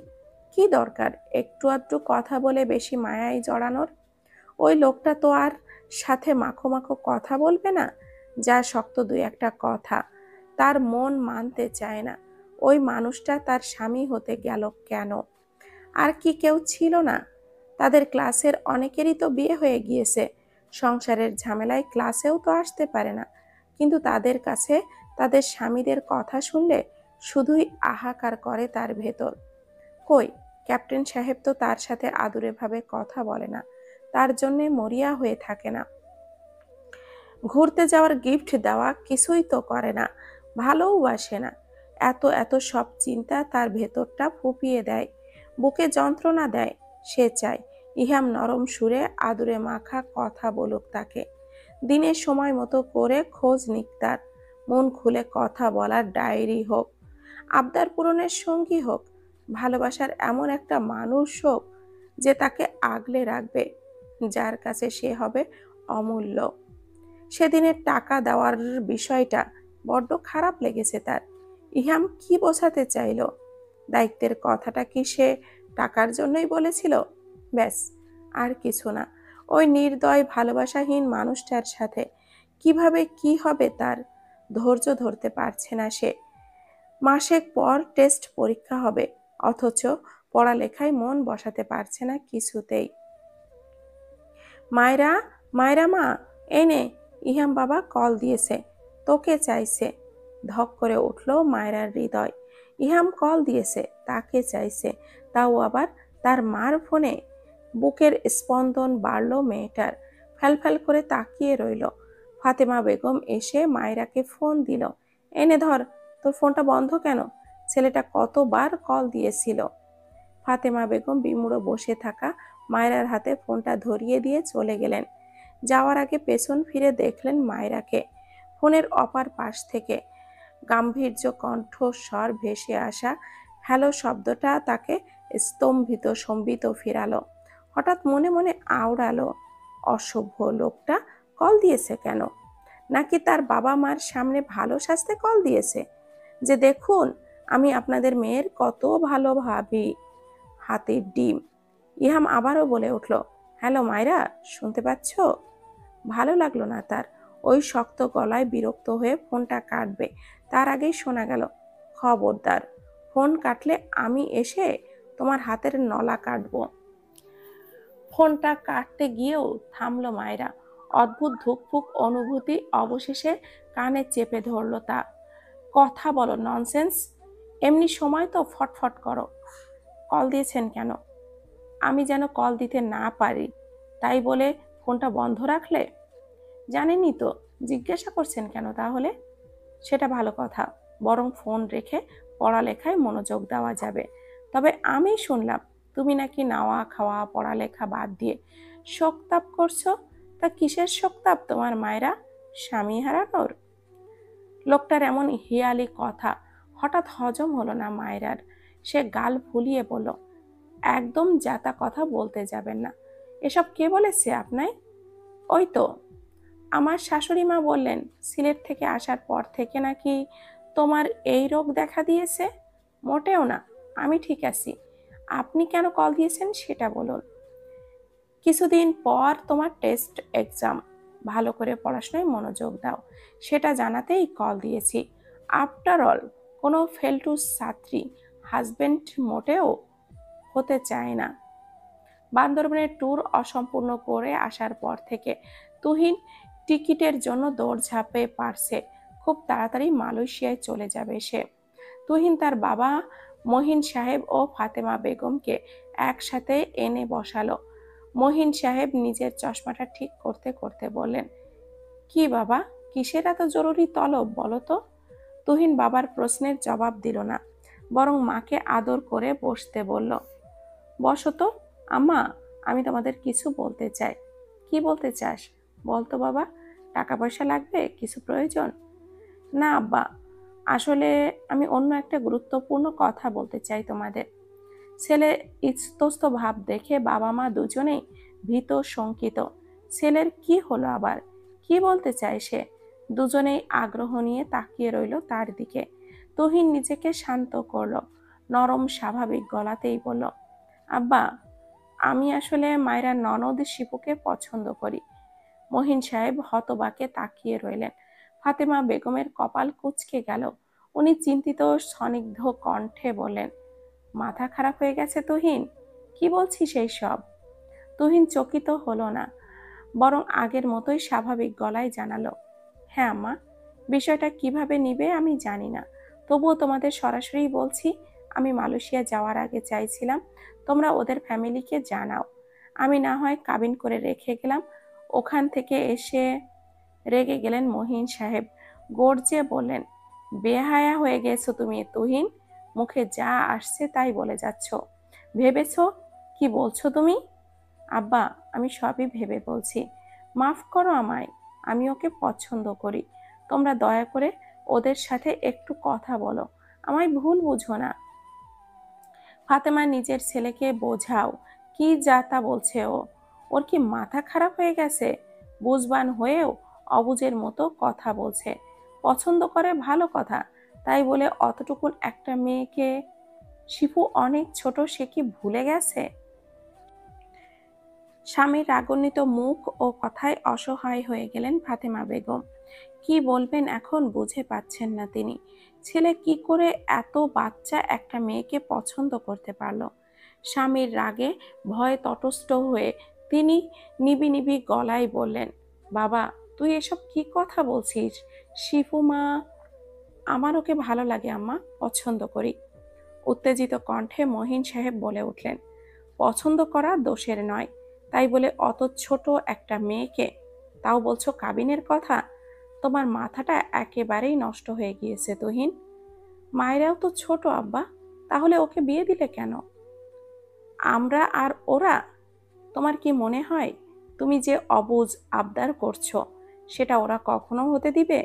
[SPEAKER 1] কি দরকার একটু আধটু কথা বলে বেশি মায়ায় জড়ানোর? ওই লোকটা তো আর সাথে মাখো মাখো কথা বলবে না। যা শক্ত দুই একটা কথা তার মন মানতে চায় না। ওই মানুষটা তার স্বামী হতে গেল কেন? আর কি কেউ ছিল না? তাদের ক্লাসের অনেকেরই তো বিয়ে হয়ে গিয়েছে। সংসারের ঝামেলায় ক্লাসেও তো আসতে পারে না। কিন্তু তাদের কাছে তাদের স্বামীদের কথা শুনলে শুধুই হাহাকার করে তার ভেতর। কই, ক্যাপ্টেন সাহেব তো তার সাথে আদুরে ভাবে কথা বলে না, তার জন্যে মরিয়া হয়ে থাকে না। ঘুরতে যাওয়ার গিফট দেওয়া কিছুই তো করে না, ভালোবাসে না। এত এত সব চিন্তা তার ভেতরটা ফুঁপিয়ে দেয়, বুকে যন্ত্রণা দেয়। সে চায় ইহাম নরম সুরে আদুরে মাখা কথা বলুক তাকে, দিনের সময় মতো করে খোঁজ নিক তার, মন খুলে কথা বলার ডায়েরি হোক, আবদার পূরণের সঙ্গী হোক, ভালোবাসার এমন একটা মানুষ হোক যে তাকে আগলে রাখবে, যার কাছে সে হবে অমূল্য। সেদিনের টাকা দেওয়ার বিষয়টা বড্ড খারাপ লেগেছে তার। ইহাম কি বোঝাতে চাইল? দায়িত্বের কথাটা কি সে টাকার জন্যই বলেছিল? ব্যাস, আর কিছু না। ওই নির্দয় ভালোবাসাহীন মানুষটার সাথে কিভাবে কি হবে তার ধৈর্য ধরতে পারছে না সে। মাসেক পর টেস্ট পরীক্ষা হবে, অথচ পড়ালেখায় মন বসাতে পারছে না কিছুতেই। মায়রা, মায়রা মা, এই নে, ইহাম বাবা কল দিয়েছে, তোকে চাইছে। ধক করে উঠল মায়রার হৃদয়। ইহাম কল দিয়েছে, তাকে চাইছে, তাও আবার তার মার ফোনে। বুকের স্পন্দন বাড়ল মেয়েটার, ফ্যালফ্যাল করে তাকিয়ে রইল। ফাতেমা বেগম এসে মায়রাকে ফোন দিল। এনে ধর, তোর ফোনটা বন্ধ কেন? ছেলেটা কতবার কল দিয়েছিল। ফাতেমা বেগম বিমুড়ো বসে থাকা মায়রার হাতে ফোনটা ধরিয়ে দিয়ে চলে গেলেন। যাওয়ার আগে পেছন ফিরে দেখলেন মায়রাকে। ফোনের অপার পাশ থেকে গাম্ভীর্য কণ্ঠস্বর ভেসে আসা হ্যালো শব্দটা তাকে স্তম্ভিত সম্বিত ফিরালো। হঠাৎ মনে মনে আওড়ালো, অসভ্য লোকটা কল দিয়েছে কেন? নাকি তার বাবা মার সামনে ভালো সাজতে কল দিয়েছে যে দেখুন আমি আপনাদের মেয়ের কত ভালো ভাবি, হাতের ডিম। ইহাম আবারও বলে উঠল, হ্যালো মায়রা, শুনতে পাচ্ছ? ভালো লাগলো না তার। ওই শক্ত গলায় বিরক্ত হয়ে ফোনটা কাটবে তার আগেই শোনা গেল, খবরদার, ফোন কাটলে আমি এসে তোমার হাতের নলা কাটবো। ফোনটা কাটতে গিয়েও থামলো মায়রা। অদ্ভুত ধুকপুক অনুভূতি অবশেষে কানে চেপে ধরল তা। কথা বলো, ননসেন্স। এমনি সময় তো ফটফট করো। কল দিয়েছেন কেন? আমি যেন কল দিতে না পারি তাই বলে ফোনটা বন্ধ রাখলে? জানেনই তো, জিজ্ঞাসা করছেন কেন তাহলে? সেটা ভালো কথা, বরং ফোন রেখে পড়ালেখায় মনোযোগ দেওয়া যাবে। তবে আমি শুনলাম তুমি নাকি নাওয়া খাওয়া পড়ালেখা বাদ দিয়ে শোকতাপ করছো। তা কিসের শোকতাপ তোমার মায়েরা? স্বামী হারানোর? লোকটার এমন হিয়ালি কথা হঠাৎ হজম হলো না মায়রার। সে গাল ফুলিয়ে বলল, একদম যাতা কথা বলতে যাবেন না। এসব কে বলেছে আপনায়? ওই তো আমার শাশুড়ি মা বললেন সিলেট থেকে আসার পর থেকে নাকি তোমার এই রোগ দেখা দিয়েছে। মোটেও না, আমি ঠিক আছি। আপনি কেন কল দিয়েছেন সেটা বলুন। কিছুদিন পর তোমার টেস্ট এক্সাম, ভালো করে পড়াশোনায় মনোযোগ দাও, সেটা জানাতেই কল দিয়েছি। আফটার অল কোনো ফেলটু ছাত্রী হাজবেন্ড মোটেও হতে চায় না। বান্দরবনের ট্যুর অসম্পূর্ণ করে আসার পর থেকে তুহিন টিকিটের জন্য দৌড়ঝাঁপে পারছে। খুব তাড়াতাড়ি মালয়েশিয়ায় চলে যাবে সে। তুহিন তার বাবা মহিন সাহেব ও ফাতেমা বেগমকে একসাথে এনে বসালো। মহিন সাহেব নিজের চশমাটা ঠিক করতে করতে বললেন, কি বাবা, কিসের এত জরুরি তলব বলো তো? তুহিন বাবার প্রশ্নের জবাব দিল না, বরং মাকে আদর করে বসতে বলল। বসো তো আম্মা, আমি তোমাদের কিছু বলতে চাই। কি বলতে চাস বলতো বাবা? টাকা পয়সা লাগবে, কিছু প্রয়োজন? না আব্বা, আসলে আমি অন্য একটা গুরুত্বপূর্ণ কথা বলতে চাই তোমাদের। ছেলে ইতস্তত ভাব দেখে বাবা মা দুজনেই ভীত শঙ্কিত। ছেলের কি হলো আবার, কি বলতে চায় সে? দুজনেই আগ্রহ নিয়ে তাকিয়ে রইল তার দিকে। তুহিন নিজেকে শান্ত করলো, নরম স্বাভাবিক গলাতেই বলল, আব্বা, আমি আসলে মায়েরা ননদ শিপুকে পছন্দ করি। মহিন সাহেব হতবাকে তাকিয়ে রইলেন। ফাতেমা বেগমের কপাল কুঁচকে গেল। উনি চিন্তিত স্নিগ্ধ কণ্ঠে বললেন, মাথা খারাপ হয়ে গেছে তুহিন? কি বলছিস এই সব? তুহিন চকিত হলো না, বরং আগের মতোই স্বাভাবিক গলায় জানালো, হ্যাঁ আম্মা, বিষয়টা কিভাবে নিবে আমি জানি না, তবুও তোমাদের সরাসরি বলছি, আমি মালয়েশিয়া যাওয়ার আগে চাইছিলাম তোমরা ওদের ফ্যামিলিকে জানাও। আমি না হয় কাবিন করে রেখে গেলাম। ওখান থেকে এসে রেগে গেলেন মহিন সাহেব, গর্জে বললেন, বেহায়া হয়ে গেছো তুমি তুহিন, মুখে যা আসছে তাই বলে যাচ্ছ। ভেবেছো কি বলছো তুমি? আব্বা, আমি সবই ভেবে বলছি, মাফ করো আমায়, আমি ওকে পছন্দ করি। তোমরা দয়া করে ওদের সাথে একটু কথা বলো, আমায় ভুল বুঝো না। ফাতেমা নিজের ছেলেকে বোঝাও, কি যা তা বলছে ও? ওর কি মাথা খারাপ হয়ে গেছে? বুঝবান হয়েও অবুঝের মতো কথা বলছে। পছন্দ করে ভালো কথা, তাই বলে অতটুকুন একটা মেয়েকে? শিপু অনেক ছোট, সে কি ভুলে গেছে? স্বামীর রাগান্বিত মুখ ও কথায় অসহায় হয়ে গেলেন ফাতেমা বেগম। কি বলবেন এখন বুঝে পাচ্ছেন না তিনি। ছেলে কি করে এত বাচ্চা একটা মেয়েকে পছন্দ করতে পারলো? স্বামীর রাগে ভয়ে তটস্থ হয়ে তিনি নিবি নিবি গলায় বললেন, বাবা, তুই এসব কি কথা বলছিস? শিফু মা, আমার ওকে ভালো লাগে আম্মা, পছন্দ করি। উত্তেজিত কণ্ঠে মহিন সাহেব বলে উঠলেন, পছন্দ করা দোষের নয়, তাই বলে অত ছোট একটা মেয়েকে, তাও বলছো কাবিনের কথা? তোমার মাথাটা একেবারেই নষ্ট হয়ে গিয়েছে তুহিন। মায়েরাও তো ছোট আব্বা, তাহলে ওকে বিয়ে দিলে কেন? আমরা আর ওরা? তোমার কি মনে হয় তুমি যে অবুঝ আবদার করছো সেটা ওরা কখনো হতে দিবে?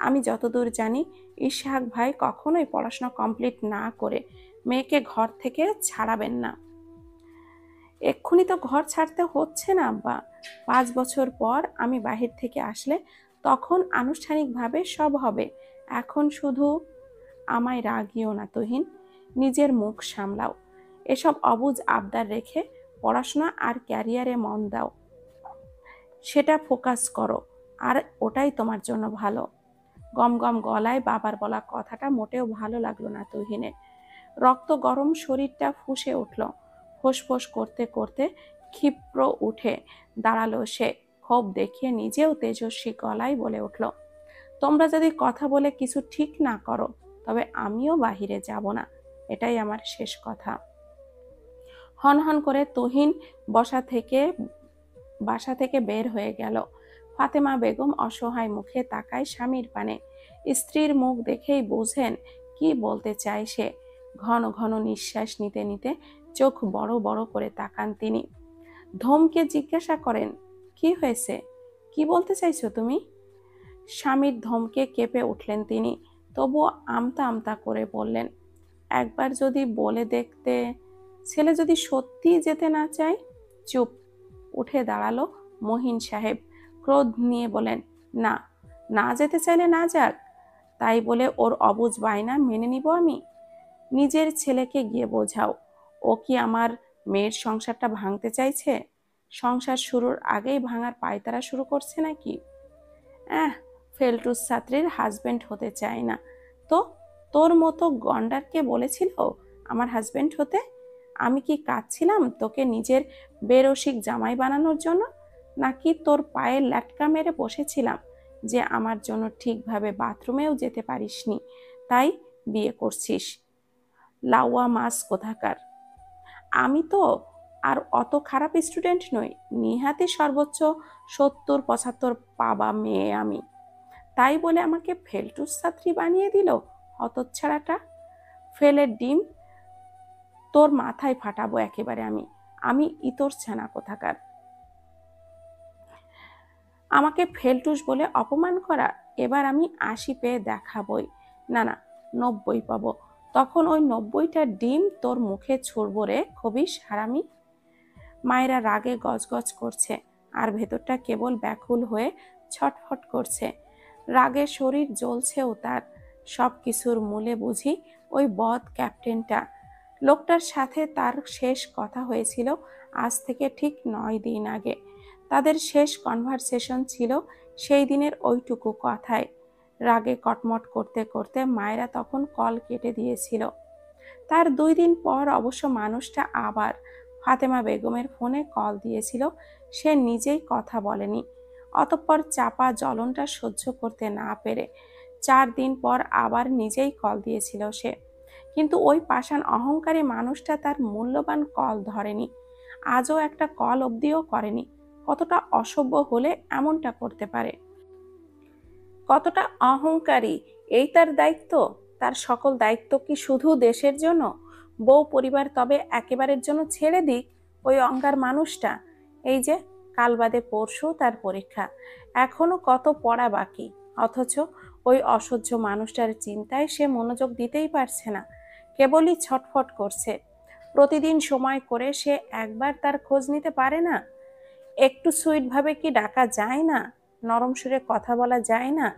[SPEAKER 1] আমি যতদূর জানি ইসহাক ভাই কখনোই পড়াশোনা কমপ্লিট না করে মেয়েকে ঘর থেকে ছাড়াবেন না। এক্ষুনি তো ঘর ছাড়তে হচ্ছে না আব্বা, 5 বছর পর আমি বাহির থেকে আসলে তখন আনুষ্ঠানিকভাবে সব হবে। এখন শুধু আমায় রাগিও না তুহিন, নিজের মুখ সামলাও। এসব অবুঝ আবদার রেখে পড়াশোনা আর ক্যারিয়ারে মন দাও, সেটা ফোকাস করো, আর ওটাই তোমার জন্য ভালো। গম গম গলায় বাবার বলা কথাটা মোটেও ভালো লাগলো না তুহিনের। রক্ত গরম শরীরটা ফুঁসে উঠল। ফোঁস করতে করতে ক্ষিপ্র উঠে দাঁড়ালো সে। ক্ষোভ দেখিয়ে নিজেও তেজস্বী গলায় বলে উঠল, তোমরা যদি কথা বলে কিছু ঠিক না করো তবে আমিও বাহিরে যাব না, এটাই আমার শেষ কথা। হন করে তুহিন বাসা থেকে বের হয়ে গেল। ফাতেমা বেগম অসহায় মুখে তাকায় স্বামীর পানে। স্ত্রীর মুখ দেখেই বোঝেন কি বলতে চায় সে। ঘন ঘন নিঃশ্বাস নিতে নিতে চোখ বড় বড় করে তাকান তিনি। ধমকে জিজ্ঞাসা করেন, কি হয়েছে, কি বলতে চাইছো তুমি? স্বামীর ধমকে কেঁপে উঠলেন তিনি, তবুও আমতা আমতা করে বললেন, একবার যদি বলে দেখতে, ছেলে যদি সত্যি যেতে না চায়? চুপ। উঠে দাঁড়ালো মহিন সাহেব, ক্রোধ নিয়ে বলেন, না, না যেতে চাইলে না যাক, তাই বলে ওর অবুঝ বায়না মেনে নিব আমি? নিজের ছেলেকে গিয়ে বোঝাও, ও কি আমার মেয়ের সংসারটা ভাঙতে চাইছে? সংসার শুরুর আগেই ভাঙার পায়তারা শুরু করছে নাকি? আহ, ফেলটুস ছাত্রীর হাজবেন্ড হতে চায় না তো? তোর মতো গন্ডারকে বলেছিল আমার হাজবেন্ড হতে? আমি কি কাঁদছিলাম তোকে নিজের বেরসিক জামাই বানানোর জন্য, নাকি তোর পায়ে ল্যাটকা মেরে বসেছিলাম যে আমার জন্য ঠিকভাবে বাথরুমেও যেতে পারিসনি তাই বিয়ে করছিস? লাউয়া মাছ কোথাকার! আমি তো আর অত খারাপ স্টুডেন্ট নই, নিহাতি সর্বোচ্চ 70-75 পাবা মেয়ে আমি। তাই বলে আমাকে ফেলটুস ছাত্রী বানিয়ে দিল হতচ্ছাড়াটা। ফেলের ডিম তোর মাথায় ফাটাবো একেবারে আমি। আমি ইতর ছানা কোথাকার! আমাকে ফেলটুস বলে অপমান করা! এবার আমি 80 পেয়ে দেখাবই, না না 90 পাবো। তখন ওই 90টা ডিম তোর মুখে ছুড়বো রে খবিস হারামি। মায়েরা রাগে গজগজ করছে আর ভেতরটা কেবল ব্যাকুল হয়ে ছটফট করছে। রাগে শরীর জ্বলছেও তার। সব কিছুর মূলে বুঝি ওই বদ ক্যাপ্টেনটা। লোকটার সাথে তার শেষ কথা হয়েছিল আজ থেকে ঠিক 9 দিন আগে। তাদের শেষ কনভারসেশন ছিল সেই দিনের ওইটুকু কথায়। রাগে কটমট করতে করতে মায়েরা তখন কল কেটে দিয়েছিল। তার 2 দিন পর অবশ্য মানুষটা আবার ফাতেমা বেগমের ফোনে কল দিয়েছিল। সে নিজেই কথা বলেনি। অতঃপর চাপা জ্বলনটা সহ্য করতে না পেরে 4 দিন পর আবার নিজেই কল দিয়েছিল সে। কিন্তু ওই পাষাণ অহংকারী মানুষটা তার মূল্যবান কল ধরেনি। আজও একটা কল অবধিও করেনি। কতটা অসভ্য হলে এমনটা করতে পারে! কতটা অহংকারী! এই তার দায়িত্ব? তার সকল দায়িত্ব কি শুধু দেশের জন্য? বউ পরিবার তবে একেবারের জন্য ছেড়ে দিক ওই অহংকার মানুষটা। এই যে কাল বাদে পরশু তার পরীক্ষা, এখনো কত পড়া বাকি, অথচ ওই অসহ্য মানুষটার চিন্তায় সে মনোযোগ দিতেই পারছে না, কেবলই ছটফট করছে। প্রতিদিন সময় করে সে একবার তার খোঁজ নিতে পারে না? একটু সুইট ভাবে কি ডাকা যায় না? নরম সুরে কথা বলা যায় না?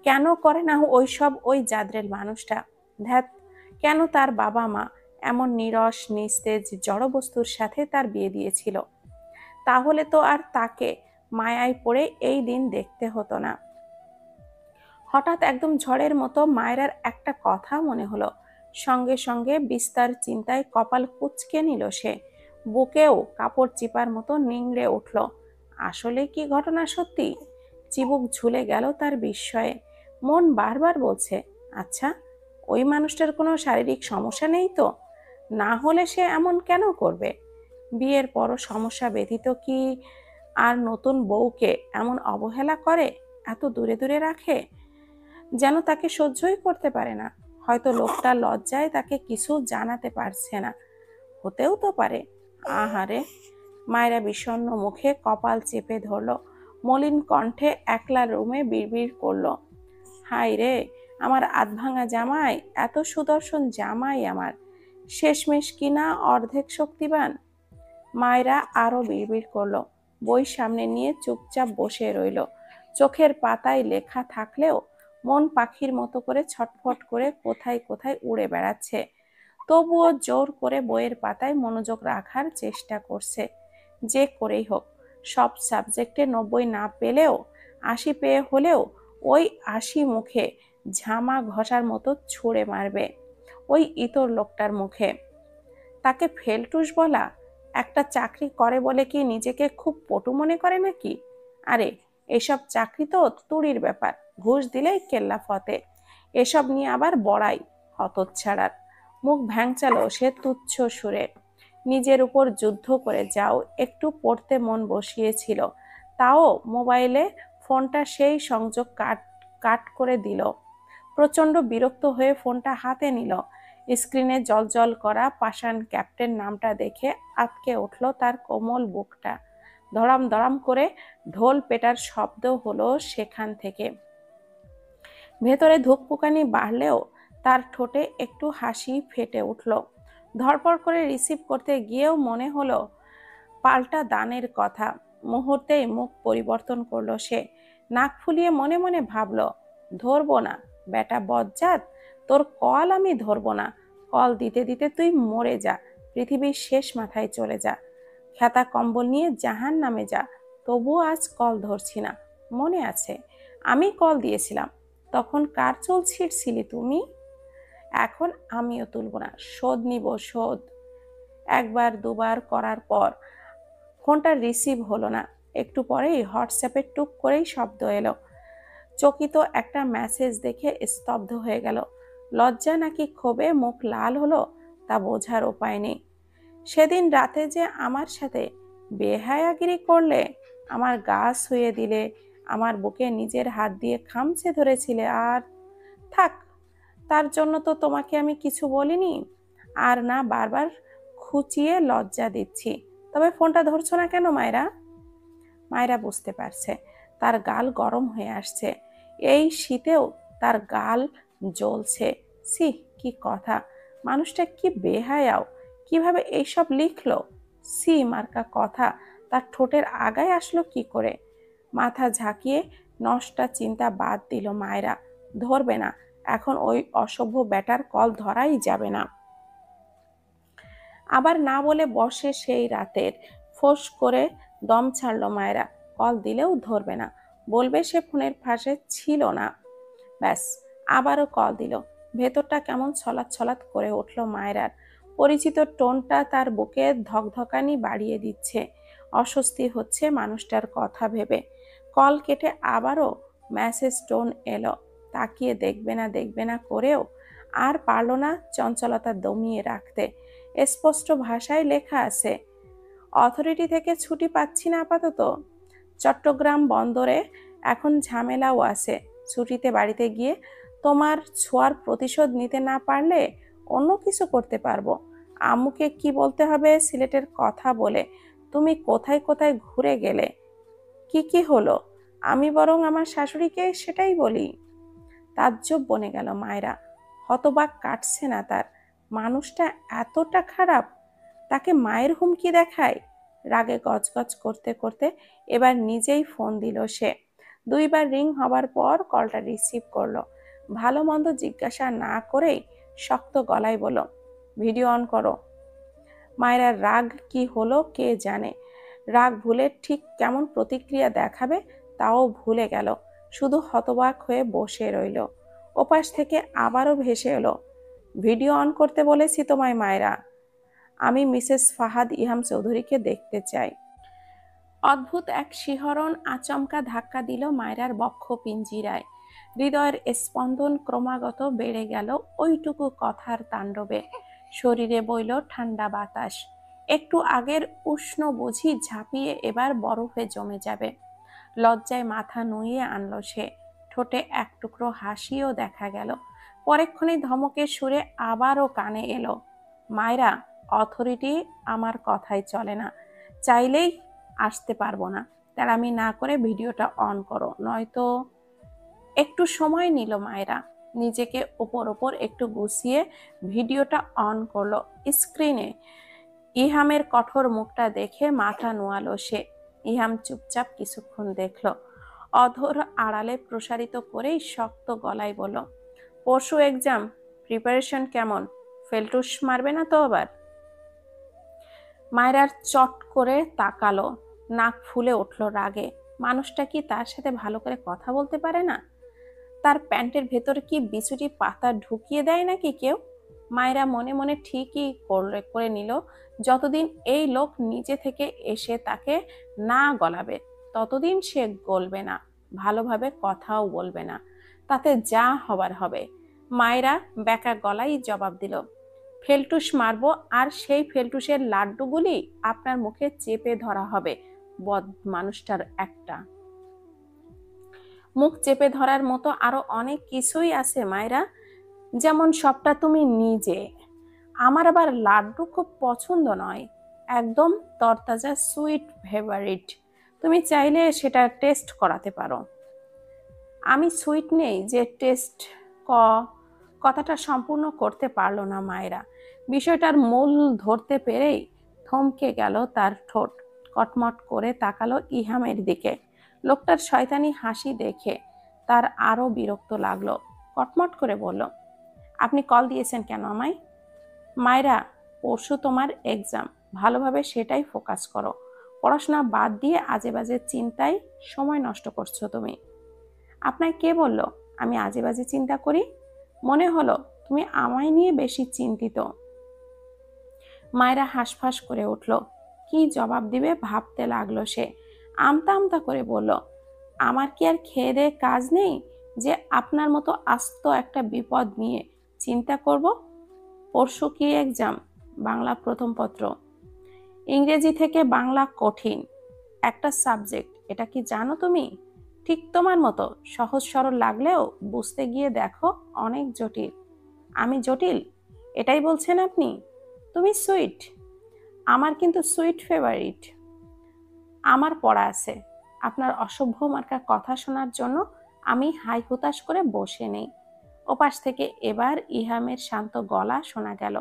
[SPEAKER 1] কেন করে না ওইসব ওই জাদ্রেল মানুষটা? ধ্যাত, কেন তার বাবা মা এমন নিরস নিস্তেজ জড়বস্তুর সাথে তার বিয়ে দিয়েছিল? তাহলে তো আর তাকে মায়ায় পড়ে এই দিন দেখতে হতো না। হঠাৎ একদম ঝড়ের মতো মায়েরার একটা কথা মনে হলো। সঙ্গে সঙ্গে বিস্তার চিন্তায় কপাল কুঁচকে নিল সে। বুকেও কাপড় চিপার মতো নিংড়ে উঠল। আসলে কি ঘটনা সত্যি? চিবুক ঝুলে গেল তার বিস্ময়ে। মন বারবার বলছে, আচ্ছা, ওই মানুষটার কোনো শারীরিক সমস্যা নেই তো? না হলে সে এমন কেন করবে? বিয়ের পরও সমস্যা ব্যতীত কি আর নতুন বউকে এমন অবহেলা করে, এত দূরে দূরে রাখে, যেন তাকে সহ্যই করতে পারে না? হয়তো লোকটা লজ্জায় তাকে কিছু জানাতে পারছে না। হতেও তো পারে। আহারে! মায়েরা বিষণ্ণ মুখে কপাল চেপে ধরল। মলিন কণ্ঠে একলা রুমে বিড়বিড় করলো, হাই রে, আমার আধভাঙা জামাই, এত সুদর্শন জামাই আমার, শেষমেশ কিনা অর্ধেক শক্তিবান। মায়েরা আরো বিড়বিড় করলো। বই সামনে নিয়ে চুপচাপ বসে রইল। চোখের পাতায় লেখা থাকলেও মন পাখির মতো করে ছটফট করে কোথায় কোথায় উড়ে বেড়াচ্ছে। তবুও জোর করে বইয়ের পাতায় মনোযোগ রাখার চেষ্টা করছে। যে করেই হোক সব সাবজেক্টে 90 না পেলেও 80 পেয়ে হলেও ওই 80 মুখে ঝামা ঘষার মতো ছুঁড়ে মারবে ওই ইতর লোকটার মুখে। তাকে ফেলটুস বলা! একটা চাকরি করে বলে কি নিজেকে খুব পটু মনে করে নাকি? আরে, এসব চাকরি তো তুড়ির ব্যাপার, ঘুষ দিলেই কেল্লা ফতে। এসব নিয়ে আবার বড়াই হতচ্ছাড়ার। মুখ ভ্যাংচালো সে তুচ্ছ সুরে। নিজের উপর যুদ্ধ করে যাও একটু পড়তে মন বসিয়েছিল, তাও মোবাইলে ফোনটা সেই সংযোগ কাট কাট করে দিল। প্রচন্ড বিরক্ত হয়ে ফোনটা হাতে নিল। স্ক্রিনে জলজল করা পাষাণ ক্যাপ্টেন নামটা দেখে আঁতকে উঠল তার কোমল বুকটা। ধড়াম ধড়াম করে ঢোল পেটার শব্দ হলো সেখান থেকে। ভেতরে ধুকপুকানি বাড়লেও তার ঠোঁটে একটু হাসি ফেটে উঠল। ধড়পড় করে রিসিভ করতে গিয়েও মনে হলো পাল্টা দানের কথা। মুহূর্তেই মুখ পরিবর্তন করলো সে। নাক ফুলিয়ে মনে মনে ভাবল, ধরবো না বেটা বজ্জাত, তোর কল আমি ধরবো না। কল দিতে দিতে তুই মরে যা, পৃথিবীর শেষ মাথায় চলে যা, খেতা কম্বল নিয়ে জাহান নামে যা, তবুও আজ কল ধরছি না। মনে আছে আমি কল দিয়েছিলাম, তখন কার চুল ছিঁড়ছিলি তুমি? এখন আমিও তুলব না, শোধ নিব শোধ। একবার দুবার করার পর ফোনটা রিসিভ হলো না। একটু পরেই হোয়াটসঅ্যাপে টুক করেই শব্দ এলো। চকিত একটা মেসেজ দেখে স্তব্ধ হয়ে গেল। লজ্জা নাকি ক্ষোভে মুখ লাল হলো তা বোঝার উপায় নেই। সেদিন রাতে যে আমার সাথে বেহায়াগিরি করলে, আমার গা ছুঁয়ে দিলে, আমার বুকে নিজের হাত দিয়ে খামচে ধরেছিলে, আর থাক, তার জন্য তো তোমাকে আমি কিছু বলিনি, আর না বারবার খুঁচিয়ে লজ্জা দিচ্ছি। তবে ফোনটা ধরছো না কেন মায়েরা? মায়েরা বুঝতে পারছে তার গাল গরম হয়ে আসছে। এই শীতেও তার গাল জ্বলছে। সি, কি কথা! মানুষটা কি বেহায়াও, কিভাবে এইসব লিখলো! সি মার্কা কথা তার ঠোঁটের আগায় আসলো কি করে! মাথা ঝাঁকিয়ে নষ্টা চিন্তা বাদ দিল মায়েরা। ধরবে না, এখন ওই অসভ্য ব্যাটার কল ধরাই যাবে না। আবার না বলে বসে সেই রাতের ফোঁস করে দম ছাড়ল মায়েরা। কল দিলেও ধরবে না, বলবে সে ফোনের পাশে ছিল না। ব্যাস, আবারও কল দিল। ভেতরটা কেমন ছলাৎ ছলাৎ করে উঠল মায়েরার। পরিচিত টোনটা তার বুকে ধকধকানি বাড়িয়ে দিচ্ছে। অস্বস্তি হচ্ছে মানুষটার কথা ভেবে। কল কেটে আবারও মেসেজ টোন এলো। তাকিয়ে দেখবে না করেও আর পারল না চঞ্চলতা দমিয়ে রাখতে। স্পষ্ট ভাষায় লেখা আছে, অথরিটি থেকে ছুটি পাচ্ছি না আপাতত। চট্টগ্রাম বন্দরে এখন ঝামেলাও আছে। ছুটিতে বাড়িতে গিয়ে তোমার ছোঁয়ার প্রতিশোধ নিতে না পারলে অন্য কিছু করতে পারবো। আম্মুকে কি বলতে হবে সিলেটের কথা বলে তুমি কোথায় কোথায় ঘুরে গেলে, কি কি হলো, আমি বরং আমার শাশুড়িকে সেটাই বলি। তাজ্জব বনে গেল মায়েরা। হতবাক কাটছে না তার। মানুষটা এতটা খারাপ, তাকে মায়ের হুমকি দেখায়। রাগে গজগজ করতে করতে এবার নিজেই ফোন দিল সে। দুইবার রিং হবার পর কলটা রিসিভ করলো। ভালো মন্দ জিজ্ঞাসা না করেই শক্ত গলায় বলল, ভিডিও অন করো। মায়ের রাগ কি হলো কে জানে। রাগ ভুলে ঠিক কেমন প্রতিক্রিয়া দেখাবে তাও ভুলে গেল। শুধু হতবাক হয়ে বসে রইল। ওপাশ থেকে আবারও ভেসে এলো, ভিডিও অন করতে বলেছি তোমায় মায়েরা, আমি মিসেস ফাহাদ ইহাম চৌধুরীকে দেখতে চাই। অদ্ভুত এক শিহরণ আচমকা ধাক্কা দিল মায়রার বক্ষ পিঞ্জিরায়। হৃদয়ের স্পন্দন ক্রমাগত বেড়ে গেল ওইটুকু কথার তাণ্ডবে। শরীরে বইল ঠান্ডা বাতাস। একটু আগের উষ্ণ বুঝি ঝাঁপিয়ে এবার বরফে জমে যাবে। লজ্জায় মাথা নুইয়ে আনল সে। ঠোঁটে এক টুকরো হাসিও দেখা গেল। পরেক্ষণে ধমকের সুরে আবারও কানে এলো, মায়রা, অথরিটি আমার কথাই চলে না। চাইলেই আসতে পারবো না। তেড়ামি না করে ভিডিওটা অন করো, নয়তো। একটু সময় নিল মায়েরা। নিজেকে ওপর একটু গুছিয়ে ভিডিওটা অন করলো। স্ক্রিনে ইহামের কঠোর মুখটা দেখে মাথা নোয়ালো সে। ইহাম চুপচাপ কিছুক্ষণ দেখলো। অধর আড়ালে প্রসারিত করেই শক্ত গলায় বলল, পরশু এক্সাম, প্রিপারেশন কেমন? ফেলটুস মারবে না তো আবার? মায়েরার চট করে তাকালো। নাক ফুলে উঠল রাগে। মানুষটা কি তার সাথে ভালো করে কথা বলতে পারে না? তার প্যান্টের ভেতর কি বিছুটি পাতা ঢুকিয়ে দেয় নাকি কেউ? মায়েরা মনে মনে ঠিকই করে নিল, যতদিন এই লোক নিজে থেকে এসে তাকে না গলাবে ততদিন সে গলবে না, ভালোভাবে কথাও বলবে না। তাতে যা হবার হবে। মায়েরা বেকা গলায় জবাব দিল, ফেলটুস মারবো, আর সেই ফেলটুসের লাড্ডুগুলি আপনার মুখে চেপে ধরা হবে। বদ মানুষটার একটা। মুখ চেপে ধরার মতো আরো অনেক কিছুই আছে মায়েরা, যেমন সবটা তুমি নিজে। আমার আবার লাড্ডু খুব পছন্দ নয়, একদম তরতাজা সুইট ফেভারিট। তুমি চাইলে সেটা টেস্ট করাতে পারো। আমি সুইট নেই যে টেস্ট ক কথাটা সম্পূর্ণ করতে পারল না মায়েরা। বিষয়টার মূল ধরতে পেরেই থমকে গেল তার ঠোঁট। কটমট করে তাকালো ইহামের দিকে। লোকটার শয়তানি হাসি দেখে তার আরো বিরক্ত লাগলো। কটমট করে বলল, আপনি কল দিয়েছেন কেন আমায়? মায়েরা, পরশু তোমার এক্সাম, ভালোভাবে সেটাই ফোকাস করো। পড়াশোনা বাদ দিয়ে আজে বাজে চিন্তায় সময় নষ্ট করছো তুমি। আপনাকে কে বলল আমি আজে বাজে চিন্তা করি? মনে হলো তুমি আমায় নিয়ে বেশি চিন্তিত। মায়েরা হাঁসফাঁস করে উঠল। কি জবাব দিবে ভাবতে লাগলো সে। আমতা আমতা করে বলল, আমার কি আর খেয়ে দেয়ে কাজ নেই যে আপনার মতো আস্ত একটা বিপদ নিয়ে চিন্তা করব? পরশু কি এক্সাম? বাংলা প্রথম পত্র। ইংরেজি থেকে বাংলা কঠিন একটা সাবজেক্ট, এটা কি জানো তুমি? ঠিক তোমার মতো সহজ সরল লাগলেও বুঝতে গিয়ে দেখো অনেক জটিল। আমি জটিল এটাই বলছেন আপনি? তুমি সুইট, আমার কিন্তু সুইট ফেভারিট। আমার পড়া আছে, আপনার অসভ্য মার্কা কথা শোনার জন্য আমি হাই হুতাশ করে বসে নেই। ওপাশ থেকে এবার ইহামের শান্ত গলা শোনা গেল,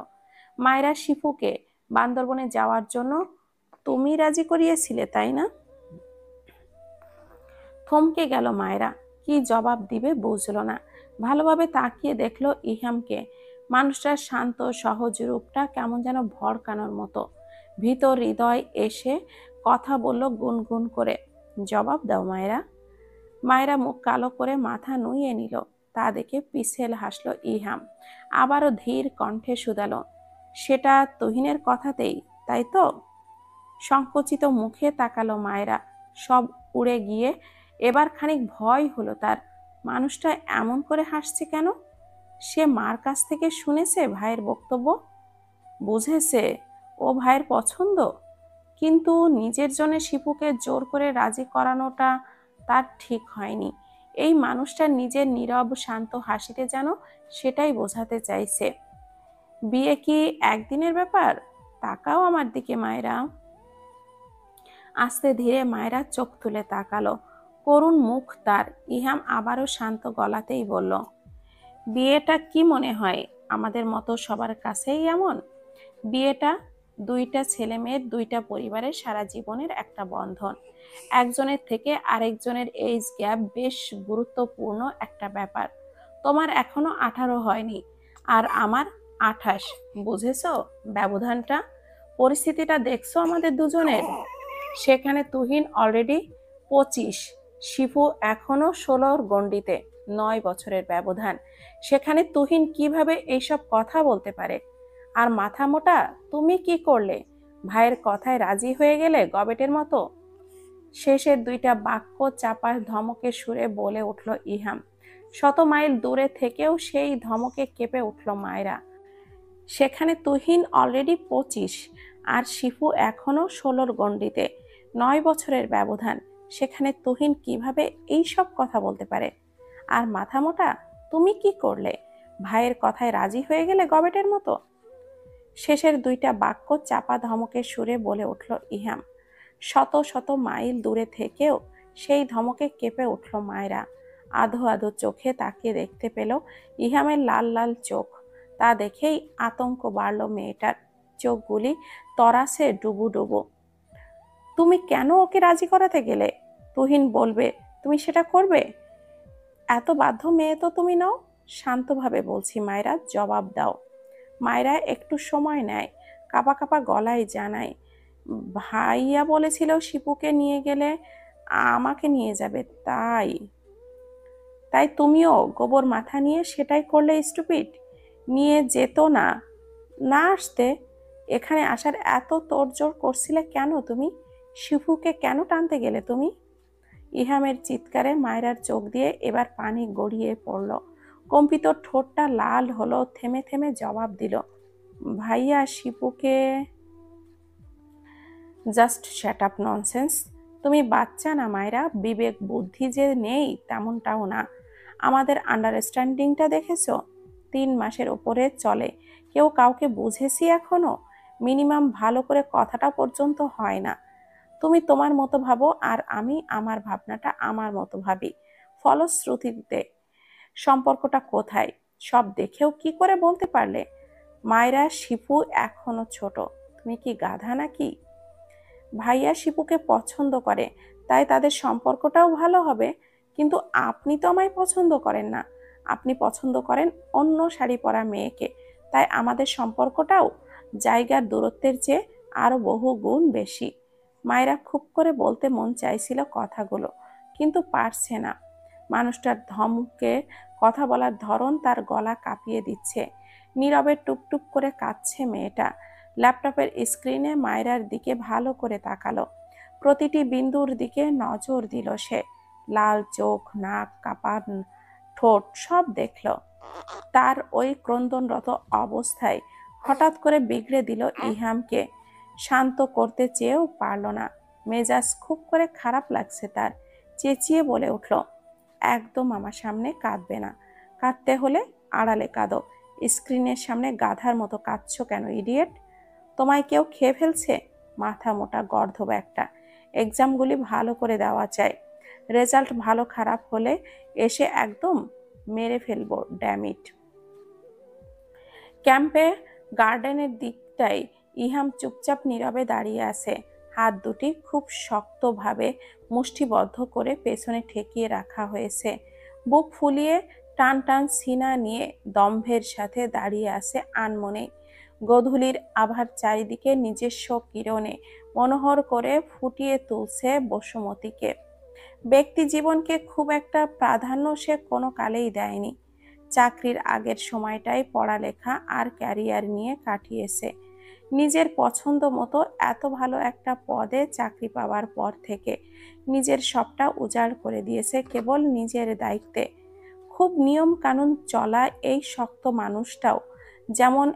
[SPEAKER 1] মায়েরা শিফুকে বান্দরবনে যাওয়ার জন্য তুমি রাজি করিয়েছিলে তাই না? থমকে গেল মায়েরা, কি জবাব দিবে বুঝলো না। ভালোভাবে তাকিয়ে দেখলো ইহামকে। মানুষটার শান্ত সহজ রূপটা কেমন যেন ভড়কানোর মতো। ভিতর হৃদয় এসে কথা বলল গুনগুন করে, জবাব দাও মায়েরা। মায়েরা মুখ কালো করে মাথা নুইয়ে নিল। তা দেখে পিছেল হাসলো ইহাম। আবারও ধীর কণ্ঠে শুধালো, সেটা তুহিনের কথাতেই তাই তো? সংকুচিত মুখে তাকালো মায়েরা। সব উড়ে গিয়ে এবার খানিক ভয় হলো তার। মানুষটা এমন করে হাসছে কেন? সে মার কাছ থেকে শুনেছে ভাইয়ের বক্তব্য, বুঝেছে ও ভাইয়ের পছন্দ, কিন্তু নিজের জন্য শিপুকে জোর করে রাজি করানোটা তার ঠিক হয়নি। এই মানুষটা নিজের নীরব শান্ত হাসিতে যেন সেটাই বোঝাতে চাইছে। বিয়ে কি একদিনের ব্যাপার? তাকাও আমার দিকে মায়েরা। আস্তে ধীরে মায়েরা চোখ তুলে তাকালো। করুণ মুখ তার। ইহাম আবারও শান্ত গলাতেই বলল, বিয়েটা কি মনে হয় আমাদের মতো সবার কাছেই এমন? বিয়েটা দুইটা ছেলে মেয়ের, দুইটা পরিবারের সারা জীবনের একটা বন্ধন। একজনের থেকে আরেকজনের এইজ গ্যাপ বেশ গুরুত্বপূর্ণ একটা ব্যাপার। তোমার এখনো 18 হয়নি আর আমার 28। বুঝেছো ব্যবধানটা? পরিস্থিতিটা দেখছো আমাদের দুজনের? সেখানে তুহিন অলরেডি 25, শিফু এখনো 16-র গণ্ডিতে। 9 বছরের ব্যবধান। সেখানে তুহিন কিভাবে এইসব কথা বলতে পারে? আর মাথা মোটা তুমি কি করলে? ভাইয়ের কথায় রাজি হয়ে গেলে গবেটের মতো। শেষের দুইটা বাক্য চাপার ধমকে সুরে বলে উঠল ইহাম। শত মাইল দূরে থেকেও সেই ধমকে কেঁপে উঠল মায়েরা। সেখানে তুহিন অলরেডি 25 আর শিফু এখনো 16-র গণ্ডিতে। 9 বছরের ব্যবধান। সেখানে তুহিন কিভাবে এই সব কথা বলতে পারে? আর মাথা মোটা তুমি কি করলে? ভাইয়ের কথায় রাজি হয়ে গেলে গবেটের মতো। শেষের দুইটা বাক্য চাপা ধমকের সুরে বলে উঠল ইহাম। শত শত মাইল দূরে থেকেও সেই ধমকে কেঁপে উঠল মায়েরা। আধো আধো চোখে তাকিয়ে দেখতে পেল ইহামের লাল লাল চোখ। তা দেখেই আতঙ্ক বাড়ল মেয়েটার। চোখগুলি তরাসে ডুবু ডুবু। তুমি কেন ওকে রাজি করাতে গেলে? তুহিন বলবে, তুমি সেটা করবে? এত বাধ্য মেয়ে তো তুমি নও। শান্তভাবে বলছি মায়েরা, জবাব দাও। মায়েরা একটু সময় নেয়, কাঁপা কাঁপা গলায় জানায়, ভাইয়া বলেছিল শিপুকে নিয়ে গেলে আমাকে নিয়ে যাবে, তাই তাই তুমিও গোবর মাথা নিয়ে সেটাই করলে স্টুপিড। নিয়ে যেত না, না আসতে। এখানে আসার এত তোড়জোড় করছিলে কেন তুমি? শিপুকে কেন টানতে গেলে তুমি? ইহামের চিৎকারে মায়েরার চোখ দিয়ে এবার পানি গড়িয়ে পড়ল। কম্পিত ঠোঁটটা লাল হলো। থেমে থেমে জবাব দিল, ভাইয়া শিপুকে। Just shut up nonsense. তুমি বাচ্চা না মায়েরা, বিবেক বুদ্ধি যে নেই তেমনটাও না। আমাদের আন্ডারস্ট্যান্ডিংটা দেখেছো? 3 মাসের উপরে চলে। কেউ কাউকে বুঝেছি এখনো? মিনিমাম ভালো করে কথাটা পর্যন্ত হয় না। তুমি তোমার মতো ভাবো আর আমি আমার ভাবনাটা আমার মতো ভাবি। ফলশ্রুতিতে সম্পর্কটা কোথায় সব দেখেও কি করে বলতে পারলে? মায়েরা, শিপু এখনো ছোট, তুমি কি গাধা নাকি? ভাইয়া শিপুকে পছন্দ করে, তাই তাদের সম্পর্কটাও ভালো হবে। কিন্তু আপনি তো আমায় পছন্দ করেন না, আপনি পছন্দ করেন অন্য শাড়ি পরা মেয়েকে, তাই আমাদের সম্পর্কটাও জায়গার দূরত্বের চেয়ে আরো বহু গুণ বেশি। মায়েরা খুব করে বলতে মন চাইছিল কথাগুলো, কিন্তু পারছে না। মানুষটার ধমকে কথা বলার ধরন তার গলা কাঁপিয়ে দিচ্ছে। নীরবে টুকটুক করে কাঁদছে মেয়েটা। ল্যাপটপের স্ক্রিনে মায়রার দিকে ভালো করে তাকালো, প্রতিটি বিন্দুর দিকে নজর দিল সে। লাল চোখ, নাক কাঁপা ঠোঁট সব দেখল। তার ওই ক্রন্দনরত অবস্থায় হঠাৎ করে বিগড়ে দিল ইহামকে। শান্ত করতে চেয়েও পারল না। মেজাজ খুব করে খারাপ লাগছে তার। চেঁচিয়ে বলে উঠল, একদম আমার সামনে কাঁদবে না, কাঁদতে হলে আড়ালে কাঁদো। স্ক্রিনের সামনে গাধার মতো কাঁদছো কেন ইডিয়েট? তোমায় কেউ খেয়ে ফেলছে? মাথা মোটা গর্ধব একটা। এক্সামগুলি ভালো করে দেওয়া চাই, রেজাল্ট ভালো খারাপ হলে এসে একদম মেরে ফেলবো ড্যামিট। ক্যাম্পে গার্ডেনের দিকটায় ইহাম চুপচাপ নীরবে দাঁড়িয়ে আছে। হাত দুটি খুব শক্তভাবে মুষ্টিবদ্ধ করে পেছনে ঠেকিয়ে রাখা হয়েছে। বুক ফুলিয়ে টান টান সিনা নিয়ে দম্ভের সাথে দাঁড়িয়ে আছে আনমনে। গোধূলির আভার চারিদিকে নিজস্ব কিরণে মনোহর করে ফুটিয়ে তুলছে বসুমতীকে। ব্যক্তি জীবনকে খুব একটা প্রাধান্য সে কোনো কালেই দেয়নি। চাকরির আগের সময়টাই পড়ালেখা আর ক্যারিয়ার নিয়ে কাটিয়েছে। নিজের পছন্দ মতো এত ভালো একটা পদে চাকরি পাওয়ার পর থেকে নিজের সবটা উজাড় করে দিয়েছে কেবল নিজের দায়িত্বে। খুব নিয়ম কানুন চলা এই শক্ত মানুষটাও যেমন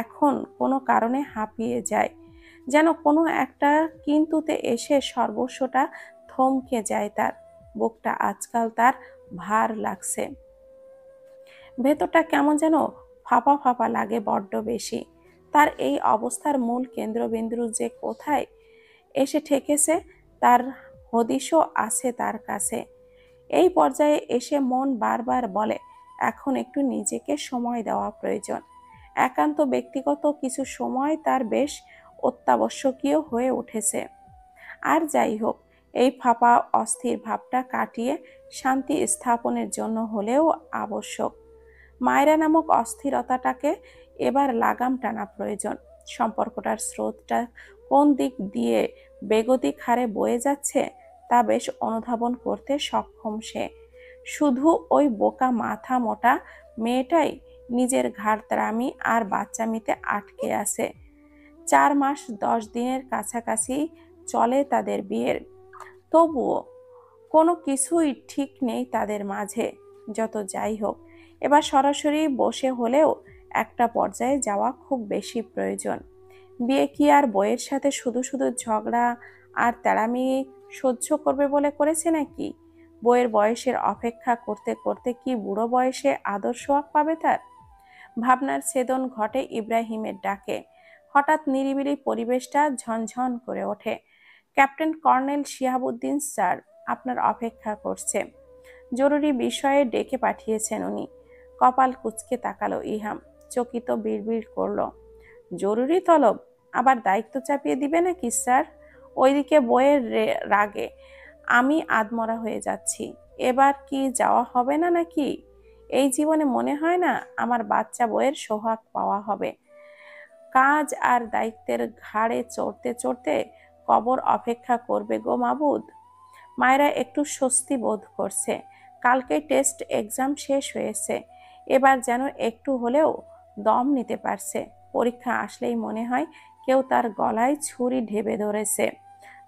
[SPEAKER 1] এখন কোনো কারণে হাঁপিয়ে যায়, যেন কোনো একটা কিন্তুতে এসে সর্বস্বটা থমকে যায় তার। বুকটা আজকাল তার ভার লাগছে, ভেতরটা কেমন যেন ফাঁপা ফাঁপা লাগে বড্ড বেশি। তার এই অবস্থার মূল কেন্দ্রবিন্দু যে কোথায় এসে ঠেকেছে তার হদিশও আছে তার কাছে। এই পর্যায়ে এসে মন বারবার বলে, এখন একটু নিজেকে সময় দেওয়া প্রয়োজন। একান্ত ব্যক্তিগত কিছু সময় তার বেশ অত্যাবশ্যকীয় হয়ে উঠেছে। আর যাই হোক, এই ফাঁপা অস্থির ভাবটা কাটিয়ে শান্তি স্থাপনের জন্য হলেও আবশ্যক। মায়রা নামক অস্থিরতাটাকে এবার লাগাম টানা প্রয়োজন। সম্পর্কটার স্রোতটা কোন দিক দিয়ে বেগতিক হারে বয়ে যাচ্ছে তা বেশ অনুধাবন করতে সক্ষম সে। শুধু ওই বোকা মাথা মোটা মেয়েটাই নিজের ঘাড়তারামি আর বাচ্চামিতে আটকে আছে। 4 মাস 10 দিনের কাছাকাছি চলে তাদের বিয়ের। তবুও কোনো কিছুই ঠিক নেই তাদের মাঝে। যত যাই হোক, এবার সরাসরি বসে হলেও একটা পর্যায়ে যাওয়া খুব বেশি প্রয়োজন। বিয়ে কি আর বইয়ের সাথে শুধু শুধু ঝগড়া আর তেড়ামি সহ্য করবে বলে করেছে নাকি? বইয়ের বয়সের অপেক্ষা করতে করতে কি বুড়ো বয়সে আদর সোহাগ পাবে তার? ভাবনার ছেদন ঘটে ইব্রাহিমের ডাকে। হঠাৎ নিরিবিলি পরিবেশটা ঝনঝন করে ওঠে। ক্যাপ্টেন কর্নেল শিহাবুদ্দিন স্যার আপনার অপেক্ষা করছে, জরুরি বিষয়ে ডেকে পাঠিয়েছেন উনি। কপাল কুঁচকে তাকালো ইহাম, চকিত বিড়বিড় করলো, জরুরি তলব? আবার দায়িত্ব চাপিয়ে দিবে নাকি স্যার? ওইদিকে বইয়ের রাগে আমি আদমরা হয়ে যাচ্ছি। এবার কি যাওয়া হবে না নাকি? এই জীবনে মনে হয় না আমার বাচ্চা বইয়ের সোহাগ পাওয়া হবে। কাজ আর দায়িত্বের ঘাড়ে চড়তে চড়তে কবর অপেক্ষা করবে গো মাবুদ। মায়েরা একটু স্বস্তি বোধ করছে। কালকে টেস্ট এক্সাম শেষ হয়েছে, এবার যেন একটু হলেও দম নিতে পারছে। পরীক্ষা আসলেই মনে হয় কেউ তার গলায় ছুরি ঢেবে ধরেছে।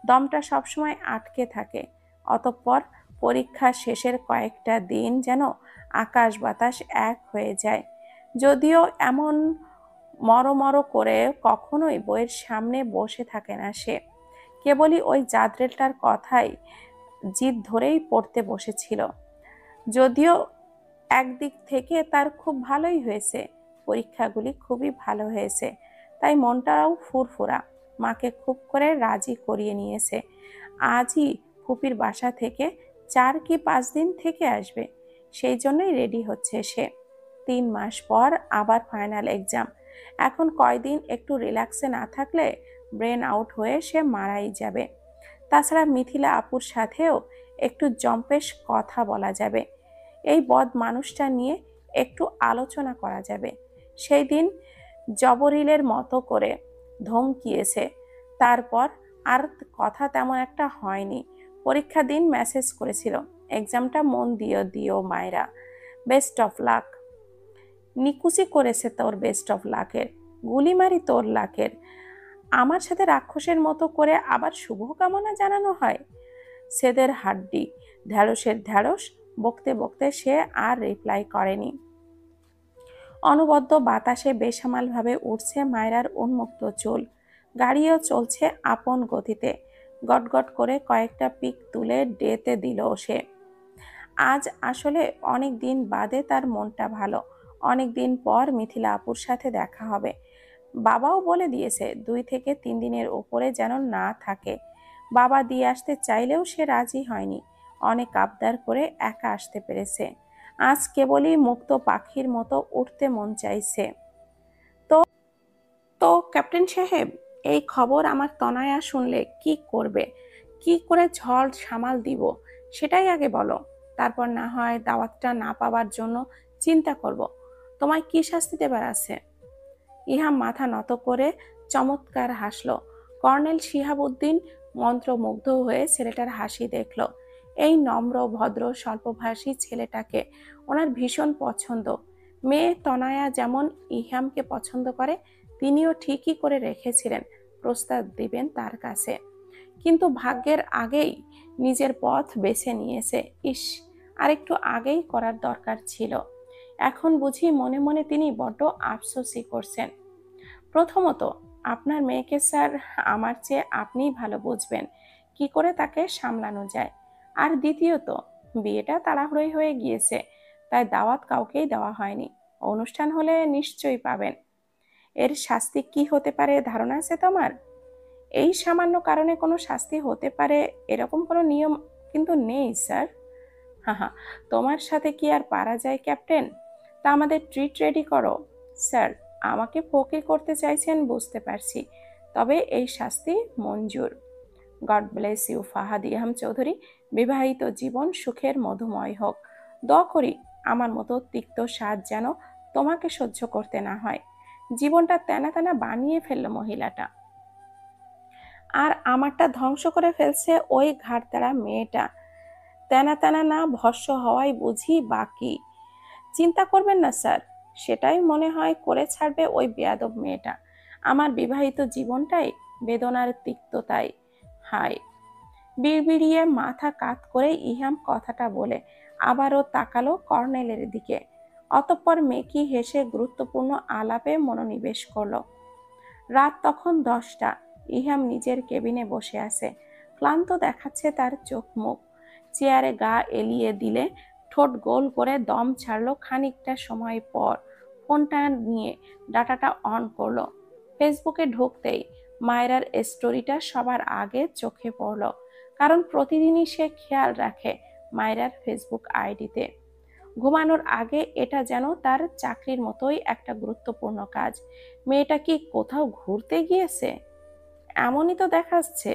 [SPEAKER 1] দমটা সবসময় আটকে থাকে। অতঃপর পরীক্ষা শেষের কয়েকটা দিন যেন আকাশ বাতাস এক হয়ে যায়। যদিও এমন মরমর করে কখনোই বইয়ের সামনে বসে থাকে না সে, কেবলই ওই জাদরেলটার কথাই জিদ ধরেই পড়তে বসেছিল। যদিও একদিক থেকে তার খুব ভালোই হয়েছে, পরীক্ষাগুলি খুবই ভালো হয়েছে, তাই মনটাও ফুরফুরা। মাকে খুব করে রাজি করিয়ে নিয়েছে। আজই ফুপির বাসা থেকে 4 কি 5 দিন থেকে আসবে, সেই জন্যই রেডি হচ্ছে সে। 3 মাস পর আবার ফাইনাল এক্সাম। এখন কয়দিন একটু রিল্যাক্সে না থাকলে ব্রেন আউট হয়ে সে মারাই যাবে। তাছাড়া মিথিলা আপুর সাথেও একটু জম্পেশ কথা বলা যাবে, এই বদ মানুষটা নিয়ে একটু আলোচনা করা যাবে। সেই দিন জবরিলের মতো করে ধমকিয়েছে, তারপর আর কথা তেমন একটা হয়নি। পরীক্ষা দিন মেসেজ করেছিল, এক্সামটা মন দিও দিও মায়েরা, বেস্ট অফ লাক। নিকুচি করেছে তোর বেস্ট অফ লাকের, গুলি মারি তোর লাকের। আমার সাথে রাক্ষসের মতো করে আবার শুভকামনা জানানো হয়। সেদের হাড্ডি, ঢ্যাঁড়সের ঢ্যাঁড়স। বকতে বকতে সে আর রিপ্লাই করেনি। অনবদ্য বাতাসে বেসামালভাবে উঠছে মায়রার উন্মুক্ত চুল। গাড়িও চলছে আপন গতিতে। গটগট করে কয়েকটা পিক তুলে ডেতে দিল সে। আজ আসলে অনেক দিন বাদে তার মনটা ভালো। অনেক দিন পর মিথিলা আপুর সাথে দেখা হবে। বাবাও বলে দিয়েছে 2 থেকে 3 দিনের উপরে যেন না থাকে। বাবা দিয়ে আসতে চাইলেও সে রাজি হয়নি। অনেক আবদার করে একা আসতে পেরেছে। আজ কেবলই মুক্ত পাখির মতো উঠতে মন চাইছে। তো তো ক্যাপ্টেন সাহেব, এই খবর আমার তনয়া শুনলে কি করবে? কি করে ঝড় সামাল দিব সেটাই আগে বলো। তারপর না হয় দাওয়াতটা না পাওয়ার জন্য চিন্তা করব। তোমায় কি শাস্তি দেবার আছে? ইহাম মাথা নত করে চমৎকার হাসল। কর্নেল শিহাবুদ্দিন মন্ত্রমুগ্ধ হয়ে ছেলেটার হাসি দেখল। এই নম্র ভদ্র স্বল্পভাষী ছেলেটাকে ওনার ভীষণ পছন্দ। মেয়ে তনয়া যেমন ইহামকে পছন্দ করে, তিনিও ঠিকই করে রেখেছিলেন প্রস্তাব দিবেন তার কাছে। কিন্তু ভাগ্যের আগেই নিজের পথ বেছে নিয়েছে। ইস, আরেকটু আগেই করার দরকার ছিল। এখন বুঝি মনে মনে তিনি বড্ড আফসোসই করছেন। প্রথমত, আপনার মেয়েকে স্যার আমার চেয়ে আপনিই ভালো বুঝবেন কি করে তাকে সামলানো যায়। আর দ্বিতীয়ত, বিয়েটা তাড়াহুড়োই হয়ে গিয়েছে, তাই দাওয়াত কাউকেই দেওয়া হয়নি। অনুষ্ঠান হলে নিশ্চয়ই পাবেন। এর শাস্তি কি হতে পারে ধারণা আছে তোমার? এই সামান্য কারণে কোনো শাস্তি হতে পারে এরকম কোনো নিয়ম কিন্তু নেই স্যার। হা, তোমার সাথে কি আর পারা যায় ক্যাপ্টেন? তা আমাদের ট্রিট রেডি করো। স্যার, আমাকে ফকির করতে চাইছেন বুঝতে পারছি, তবে এই শাস্তি মঞ্জুর। God bless you Fahad Iham Chowdhury. বিবাহিত জীবন সুখের মধুময় হোক। দোয়া করি আমার মতো তিক্ত স্বাদ যেন তোমাকে সহ্য করতে না হয়। জীবনটা তেনা তেনা বানিয়ে ফেললো মহিলাটা, আর আমারটা ধ্বংস করে ফেলছে ওই ঘাড়তেরা মেয়েটা। তেনা তেনা না ভস্য হওয়াই বুঝি বাকি। চিন্তা করবেন না স্যার, সেটাই মনে হয় করে ছাড়বে ওই বেয়াদব মেয়েটা। আমার বিবাহিত জীবনটাই বেদনার তিক্ততায়। হায়! বিড়বিড়িয়ে মাথা কাত করে ইহাম কথাটা বলে আবারও তাকালো কর্নেলের দিকে। অতঃপর মেকি হেসে গুরুত্বপূর্ণ আলাপে মনোনিবেশ করলো। রাত তখন 10টা। ইহাম নিজের কেবিনে বসে আছে। ক্লান্ত দেখাচ্ছে তার চোখ মুখ। চেয়ারে গা এলিয়ে দিলে ঠোঁট গোল করে দম ছাড়লো। খানিকটা সময় পর ফোনটা নিয়ে ডাটাটা অন করলো। ফেসবুকে ঢুকতেই মায়রার স্টোরিটা সবার আগে চোখে পড়লো, কারণ প্রতিদিনই সে খেয়াল রাখে মায়রার ফেসবুক আইডিতে। ঘুমানোর আগে এটা যেন তার চাকরির মতোই একটা গুরুত্বপূর্ণ কাজ। মেয়েটা কি কোথাও ঘুরতে গিয়েছে? এমনই তো দেখাচ্ছে।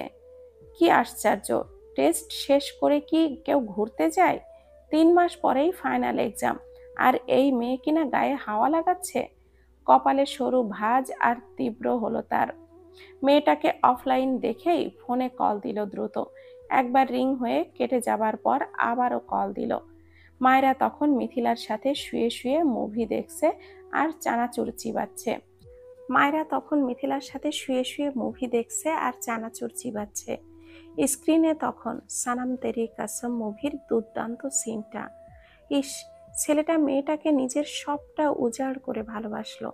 [SPEAKER 1] কি আশ্চর্য, টেস্ট শেষ করে কি কেউ ঘুরতে যায়? 3 মাস পরেই ফাইনাল এক্সাম, আর এই মেয়ে কিনা গায়ে হাওয়া লাগাচ্ছে। কপালে সরু ভাঁজ আর তীব্র হলো তার। মেয়েটাকে অফলাইন দেখেই ফোনে কল দিল দ্রুত। একবার রিং হয়ে কেটে যাবার পর আবারও কল দিল। মায়েরা তখন মিথিলার সাথে শুয়ে শুয়ে মুভি দেখছে আর চানাচুর চিবাচ্ছে। স্ক্রিনে তখন সানাম তেরি কাসম মুভির দুর্দান্ত সিনটা। ইস, ছেলেটা মেয়েটাকে নিজের সবটা উজাড় করে ভালোবাসলো।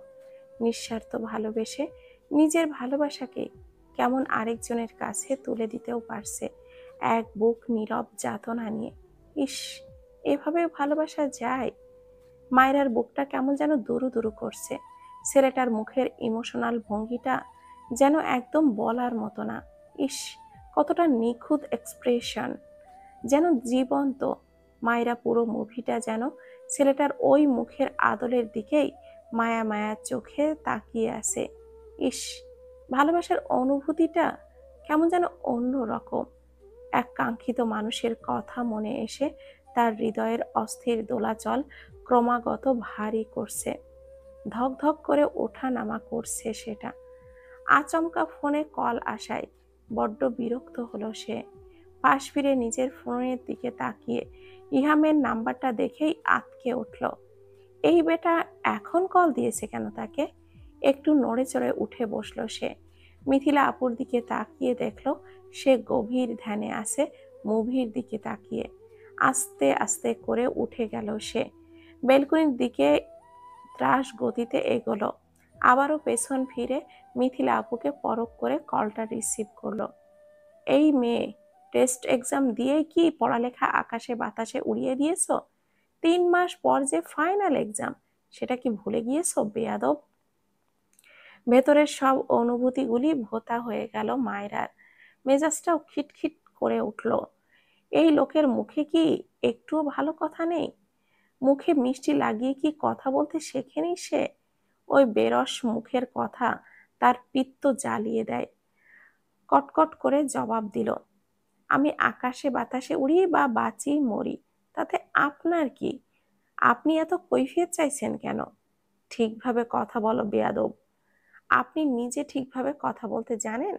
[SPEAKER 1] নিঃস্বার্থ ভালোবেসে নিজের ভালোবাসাকে কেমন আরেকজনের কাছে তুলে দিতেও পারছে, এক বুক নীরব যাতনা নিয়ে। ইস, এভাবে ভালোবাসা যায়? মায়রার বুকটা কেমন যেন দুরু দুরু করছে। ছেলেটার মুখের ইমোশনাল ভঙ্গিটা যেন একদম বলার মতো না। ইস, কতটা নিখুঁত এক্সপ্রেশন, যেন জীবন্ত। মায়রা পুরো মুভিটা যেন ছেলেটার ওই মুখের আদলের দিকেই মায়া মায়া চোখে তাকিয়ে আছে। ইস, ভালোবাসার অনুভূতিটা কেমন যেন অন্য রকম। এক কাঙ্ক্ষিত মানুষের কথা মনে এসে তার হৃদয়ের অস্থির দোলাচল ক্রমাগত ভারী করছে, ধক ধক করে ওঠা নামা করছে সেটা। আচমকা ফোনে কল আসায় বড্ড বিরক্ত হলো সে। পাশ ফিরে নিজের ফোনের দিকে তাকিয়ে ইহামের নাম্বারটা দেখেই আঁতকে উঠল। এই বেটা এখন কল দিয়েছে কেন তাকে? একটু নড়ে চড়ে উঠে বসলো সে। মিথিলা আপুর দিকে তাকিয়ে দেখলো সে গভীর ধ্যানে আছে, মুভির দিকে তাকিয়ে। আস্তে আস্তে করে উঠে গেল সে, বেলকনির দিকে ত্রাস গতিতে এগোলো। আবারও পেছন ফিরে মিথিলা আপুকে পরখ করে কলটা রিসিভ করলো। এই মেয়ে, টেস্ট এক্সাম দিয়েই কি পড়ালেখা আকাশে বাতাসে উড়িয়ে দিয়েছো? 3 মাস পর যে ফাইনাল এক্সাম, সেটা কি ভুলে গিয়েছো বেয়াদব? ভেতরের সব অনুভূতিগুলি ভোঁতা হয়ে গেল মায়রার। মেজাজটাও খিটখিট করে উঠল। এই লোকের মুখে কি একটুও ভালো কথা নেই? মুখে মিষ্টি লাগিয়ে কি কথা বলতে শেখেনি সে? ওই বেরস মুখের কথা তার পিত্ত জ্বালিয়ে দেয়। কটকট করে জবাব দিল, আমি আকাশে বাতাসে উড়ি বা বাঁচি মরি, তাতে আপনার কি? আপনি এত কৈফিয়ত চাইছেন কেন? ঠিকভাবে কথা বলো বেয়াদব। আপনি নিজে ঠিকভাবে কথা বলতে জানেন?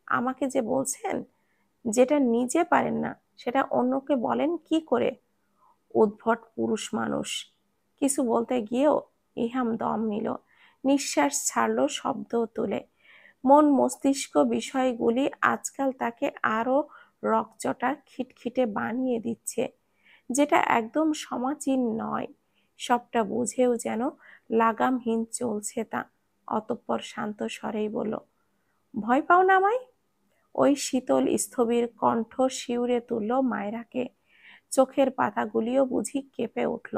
[SPEAKER 1] আমাকে যে বলছেন, যেটা নিজে পারেন না সেটা অন্যকে বলেন কি করে? উদ্ভট পুরুষ মানুষ। কিছু বলতে গিয়েও ইহাম দম নিল, নিঃশ্বাস ছাড়ল শব্দ তুলে। মন মস্তিষ্ক বিষয়গুলি আজকাল তাকে আরো রকচটা খিটখিটে বানিয়ে দিচ্ছে, যেটা একদম সমাচীন নয়। সবটা বুঝেও যেন লাগামহীন চলছে তা। অতঃপর শান্ত স্বরেই বলল, ভয় পাও না আমায়? ওই শীতল স্থবির কণ্ঠ শিউরে তুলল মায়রাকে। চোখের পাতাগুলিও বুঝি কেঁপে উঠল।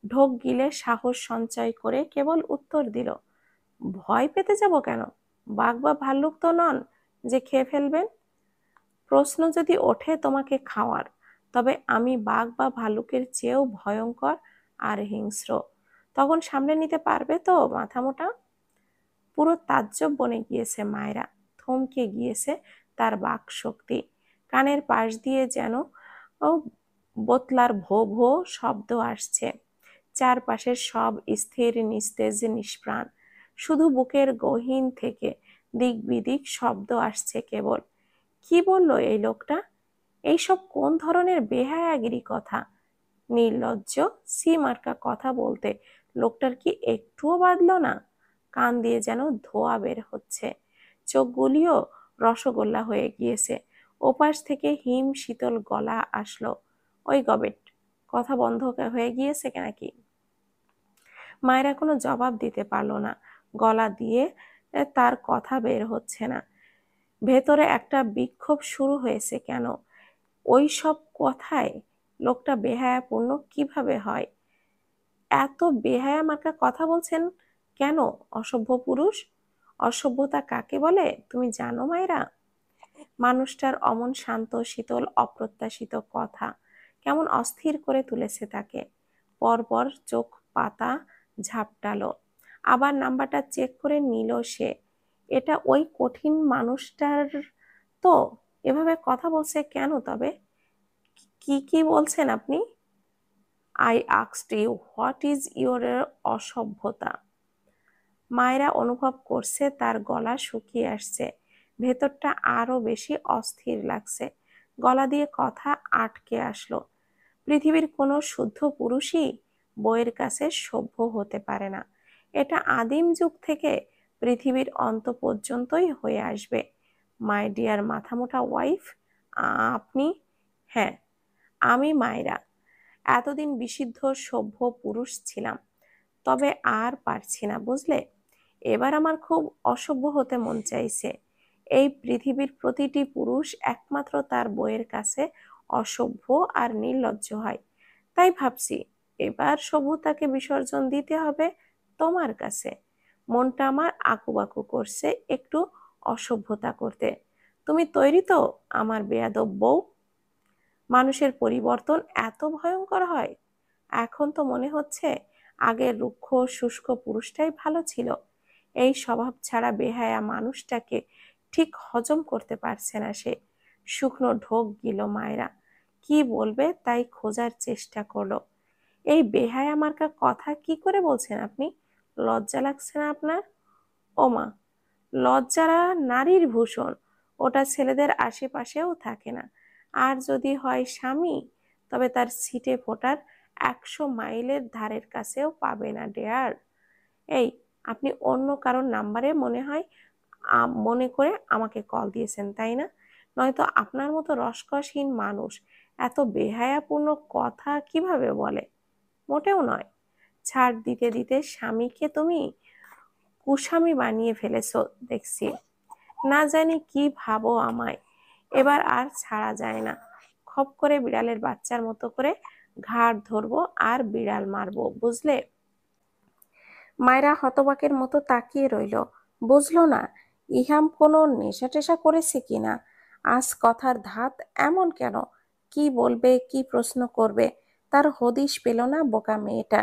[SPEAKER 1] ঢোক গিলে সাহস সঞ্চয় করে কেবল উত্তর দিল, ভয় পেতে যাব কেন? বাঘ বা ভাল্লুক তো নন যে খেয়ে ফেলবেন। প্রশ্ন যদি ওঠে তোমাকে খাওয়ার, তবে আমি বাঘ বা ভাল্লুকের চেয়েও ভয়ঙ্কর আর হিংস্র। তখন সামলে নিতে পারবে তো মাথা মোটা? পুরো তাজ্জব বনে গিয়েছে মায়রা, থমকে গিয়েছে তার বাক শক্তি। কানের পাশ দিয়ে যেন বোতলার ভো ভো শব্দ আসছে। চারপাশের সব স্থির নিস্তেজ নিষ্প্রাণ, শুধু বুকের গহীন থেকে দিক বিদিক শব্দ আসছে কেবল। কি বললো এই লোকটা? এইসব কোন ধরনের বেহায়াগিরি কথা? নির্লজ্জ সি মার্কা কথা বলতে লোকটার কি একটুও বাধলো না? কান দিয়ে যেন ধোঁয়া বের হচ্ছে, চোখগুলিও রসগোল্লা হয়ে গিয়েছে। ওপাশ থেকে হিম শীতল গলা আসলো, ওই গবেট, কথা বন্ধ হয়ে গিয়েছে নাকি? মায়েরা কোনো জবাব দিতে পারলো না। গলা দিয়ে তার কথা বের হচ্ছে না। ভেতরে একটা বিক্ষোভ শুরু হয়েছে কেন? ওই সব কথায় লোকটা বেহায়াপূর্ণ কিভাবে হয়? এত বেহায়া মার্কা কথা বলছেন কেন অসভ্য পুরুষ? অসভ্যতা কাকে বলে তুমি জানো মায়েরা? মানুষটার অমন শান্ত শীতল অপ্রত্যাশিত কথা কেমন অস্থির করে তুলেছে তাকে। পরপর চোখ পাতা ঝাপটালো, আবার নাম্বারটা চেক করে নিল সে। এটা ওই কঠিন মানুষটার তো? এভাবে কথা বলছে কেন তবে? কি কি বলছেন আপনি? I asked you what is your অসভ্যতা। মায়েরা অনুভব করছে তার গলা শুকিয়ে আসছে, ভেতরটা আরো বেশি অস্থির লাগছে। গলা দিয়ে কথা আটকে আসলো। পৃথিবীর কোনো শুদ্ধ পুরুষই বইয়ের কাছে সভ্য হতে পারে না। এটা আদিম যুগ থেকে পৃথিবীর অন্ত পর্যন্তই হয়ে আসবে। মাই ডিয়ার মাথামোটা ওয়াইফ, আপনি? হ্যাঁ, আমি মায়েরা। এতদিন বিশুদ্ধ সভ্য পুরুষ ছিলাম, তবে আর পারছি না বুঝলে। এবার আমার খুব অসভ্য হতে মন চাইছে। এই পৃথিবীর প্রতিটি পুরুষ একমাত্র তার বউয়ের কাছে অসভ্য আর নির্লজ্জ হয়। তাই ভাবছি এবার সভ্যতাকে বিসর্জন দিতে হবে তোমার কাছে। মনটা আমার আকুবাকু করছে একটু অসভ্যতা করতে। তুমি তৈরি তো আমার বেয়াদব বউ? মানুষের পরিবর্তন এত ভয়ঙ্কর হয়? এখন তো মনে হচ্ছে আগের রুক্ষ শুষ্ক পুরুষটাই ভালো ছিল। এই স্বভাব ছাড়া বেহায়া মানুষটাকে ঠিক হজম করতে পারছে না সে। শুকনো ঢোক গিল মায়েরা। কি বলবে তাই খোঁজার চেষ্টা করলো। এই বেহায়া মার্কা কথা কি করে বলছেন আপনি? লজ্জা লাগছে না আপনার? ওমা, লজ্জারা নারীর ভূষণ, ওটা ছেলেদের আশেপাশেও থাকে না। আর যদি হয় স্বামী, তবে তার ছিটে ফোটার 100 মাইলের ধারের কাছেও পাবে না ডেয়ার। এই, আপনি অন্য কারোর নাম্বারে মনে করে আমাকে কল দিয়েছেন তাই না? নয়তো আপনার মতো রসকসহীন মানুষ এত বেহায়াপূর্ণ কথা কিভাবে বলে? মোটেও নয়। ছাড় দিতে দিতে স্বামীকে তুমি কুস্বামী বানিয়ে ফেলেছো দেখছি। না জানি কি ভাবো আমায়। এবার আর ছাড়া যায় না। খপ করে বিড়ালের বাচ্চার মতো করে ঘাড় ধরবো আর বিড়াল মারবো, বুঝলে? মায়েরা হতবাকের মতো তাকিয়ে রইল। বুঝলো না ইহাম কোনো নেশা টেশা করেছে কিনা। আজ কথার ধাত এমন কেন? কি বলবে, কি প্রশ্ন করবে, তার হদিশ পেল না বোকা মেয়েটা।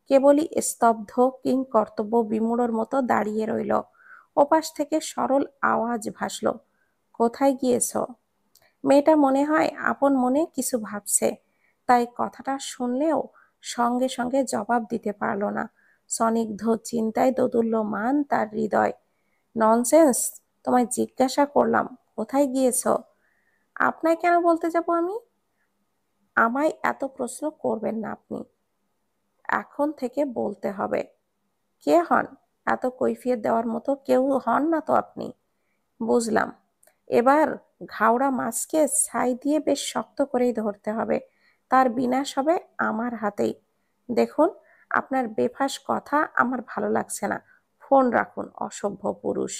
[SPEAKER 1] কেবলই স্তব্ধ কিং কর্তব্য বিমূঢ়র মতো দাঁড়িয়ে রইল। ওপাশ থেকে সরল আওয়াজ ভাসল, কোথায় গিয়েছ? মেয়েটা মনে হয় আপন মনে কিছু ভাবছে, তাই কথাটা শুনলেও সঙ্গে সঙ্গে জবাব দিতে পারল না। স্নিগ্ধ চিন্তায় দোদুল্যমান তার হৃদয়। ননসেন্স, তোমায় জিজ্ঞাসা করলাম কোথায় গিয়েছ। আপনায় কেন বলতে যাব আমি? আমায় এত প্রশ্ন করবেন না আপনি। এখন থেকে বলতে হবে। কে হন? এত কৈফিয়ত দেওয়ার মতো কেউ হন না তো আপনি। বুঝলাম। এবার ঘাওড়া মাছকে ছাই দিয়ে বেশ শক্ত করেই ধরতে হবে। তার বিনাশ হবে আমার হাতেই। দেখুন, আপনার বেফাঁস কথা আমার ভালো লাগছে না। ফোন রাখুন, অসভ্য পুরুষ।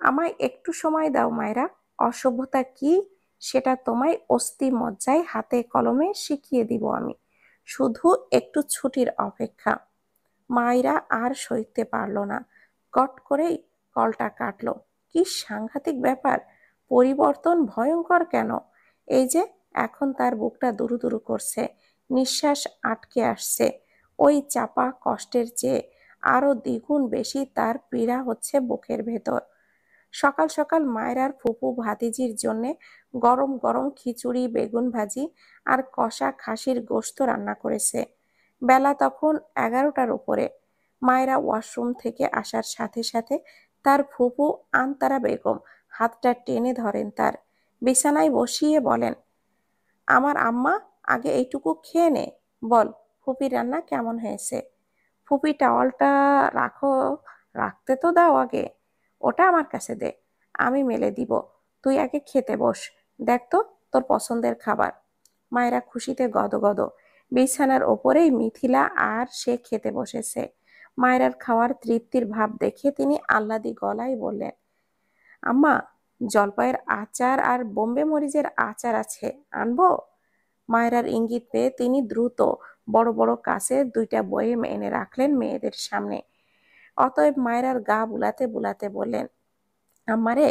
[SPEAKER 1] আমায় একটু সময় দাও মায়েরা। অসভ্যতা কি সেটা তোমায় অস্থি মজ্জায় হাতে কলমে শিখিয়ে দিব আমি। শুধু একটু ছুটির অপেক্ষা। মায়েরা আর সইতে পারল না। কট করেই কলটা কাটলো। কি সাংঘাতিক ব্যাপার! পরিবর্তন ভয়ঙ্কর কেন? এই যে এখন তার বুকটা দুরু দুরু করছে, নিঃশ্বাস আটকে আসছে। ওই চাপা কষ্টের চেয়ে আরো দ্বিগুণ বেশি তার পীড়া হচ্ছে বুকের ভেতর। সকাল সকাল মায়ের ফুপু ভাতিজির জন্যে গরম গরম খিচুড়ি, বেগুন ভাজি আর কষা খাসির গোশত রান্না করেছে। বেলা তখন 11টার উপরে। মায়েরা ওয়াশরুম থেকে আসার সাথে সাথে তার ফুপু আনতারা বেগম হাতটা টেনে ধরেন তার। বিছানায় বসিয়ে বলেন, আমার আম্মা, আগে এইটুকু খেয়ে নে। বল, ফুপির রান্না কেমন হয়েছে? ফুপি, টাওয়ালটা রাখো, রাখতে তো দাও আগে। ওটা আমার কাছে দে, আমি মেলে দিব। তুই আগে খেতে বস, দেখ তো তোর পছন্দের খাবার। মায়েরা খুশিতে গদগদ। বিছানার ওপরেই মিথিলা আর সে খেতে বসেছে। মায়েরার খাওয়ার তৃপ্তির ভাব দেখে তিনি আহ্লাদি গলায় বললেন, আম্মা, জলপাইয়ের আচার আর বোম্বে মরিচের আচার আছে, আনবো? মায়েরার ইঙ্গিত পেয়ে তিনি দ্রুত বড় বড় কাছে 2টা বয়েম এনে রাখলেন মেয়েদের সামনে। অতএব মায়েরার গা বুলাতে বুলাতে বললেন, আম্মারে,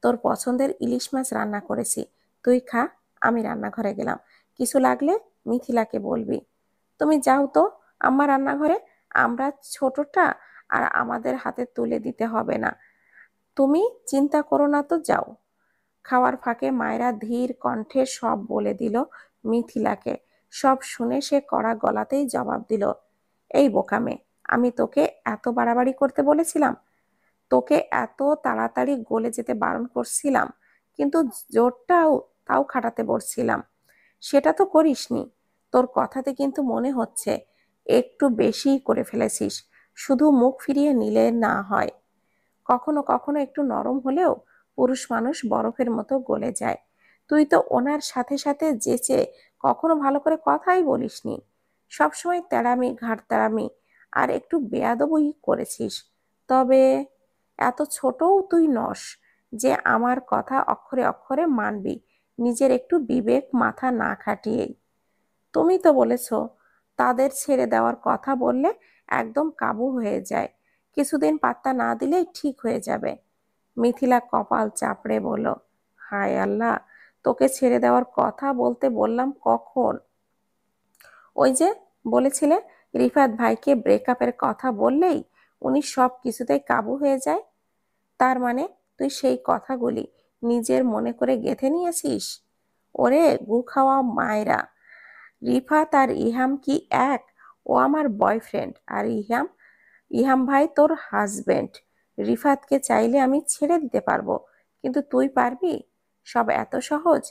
[SPEAKER 1] তোর পছন্দের ইলিশ মাছ রান্না করেছি, তুই খা। আমি রান্নাঘরে গেলাম, কিছু লাগলে মিথিলাকে বলবি। তুমি যাও তো আম্মা রান্নাঘরে, আমরা ছোটটা আর আমাদের হাতে তুলে দিতে হবে না। তুমি চিন্তা করো না তো, যাও। খাওয়ার ফাঁকে মায়েরা ধীর কণ্ঠে সব বলে দিল মিথিলাকে। সব শুনে সে কড়া গলাতেই জবাব দিল, এই বোকামে, আমি তোকে এত বাড়াবাড়ি করতে বলেছিলাম? তোকে এত তাড়াতাড়ি গলে যেতে বারণ করছিলাম, কিন্তু জোরটাও তাও খাটাতে বলছিলাম, সেটা তো করিসনি। তোর কথাতে কিন্তু মনে হচ্ছে একটু বেশিই করে ফেলেছিস। শুধু মুখ ফিরিয়ে নিলে না হয়। কখনো কখনো একটু নরম হলেও পুরুষ মানুষ বরফের মতো গলে যায়। তুই তো ওনার সাথে সাথে যেচে কখনো ভালো করে কথাই বলিসনি। সবসময় তেড়ামি ঘাড় আর একটু বেয়াদবই করেছিস। তবে এত ছোটও তুই নস যে আমার কথা অক্ষরে অক্ষরে মানবি, নিজের একটু বিবেক মাথা না খাটিয়েই। তুমি তো বলেছ তাদের ছেড়ে দেওয়ার কথা বললে একদম কাবু হয়ে যায়, কিছুদিন পাত্তা না দিলেই ঠিক হয়ে যাবে। মিথিলা কপাল চাপড়ে বলল, হায় আল্লাহ, তোকে ছেড়ে দেওয়ার কথা বলতে বললাম কখন? ওই যে বলেছিলে রিফাত ভাইকে ব্রেকআপের কথা বললেই উনি সব কিছুতেই কাবু হয়ে যায়। তার মানে তুই সেই কথাগুলি নিজের মনে করে গেঁথে নিয়েছিস? ওরে গু খাওয়া মায়েরা, রিফাত আর ইহাম কি এক? ও আমার বয়ফ্রেন্ড, আর ইহাম ইহাম ভাই তোর হাজবেন্ড। রিফাতকে চাইলে আমি ছেড়ে দিতে পারবো, কিন্তু তুই পারবি? সব এত সহজ?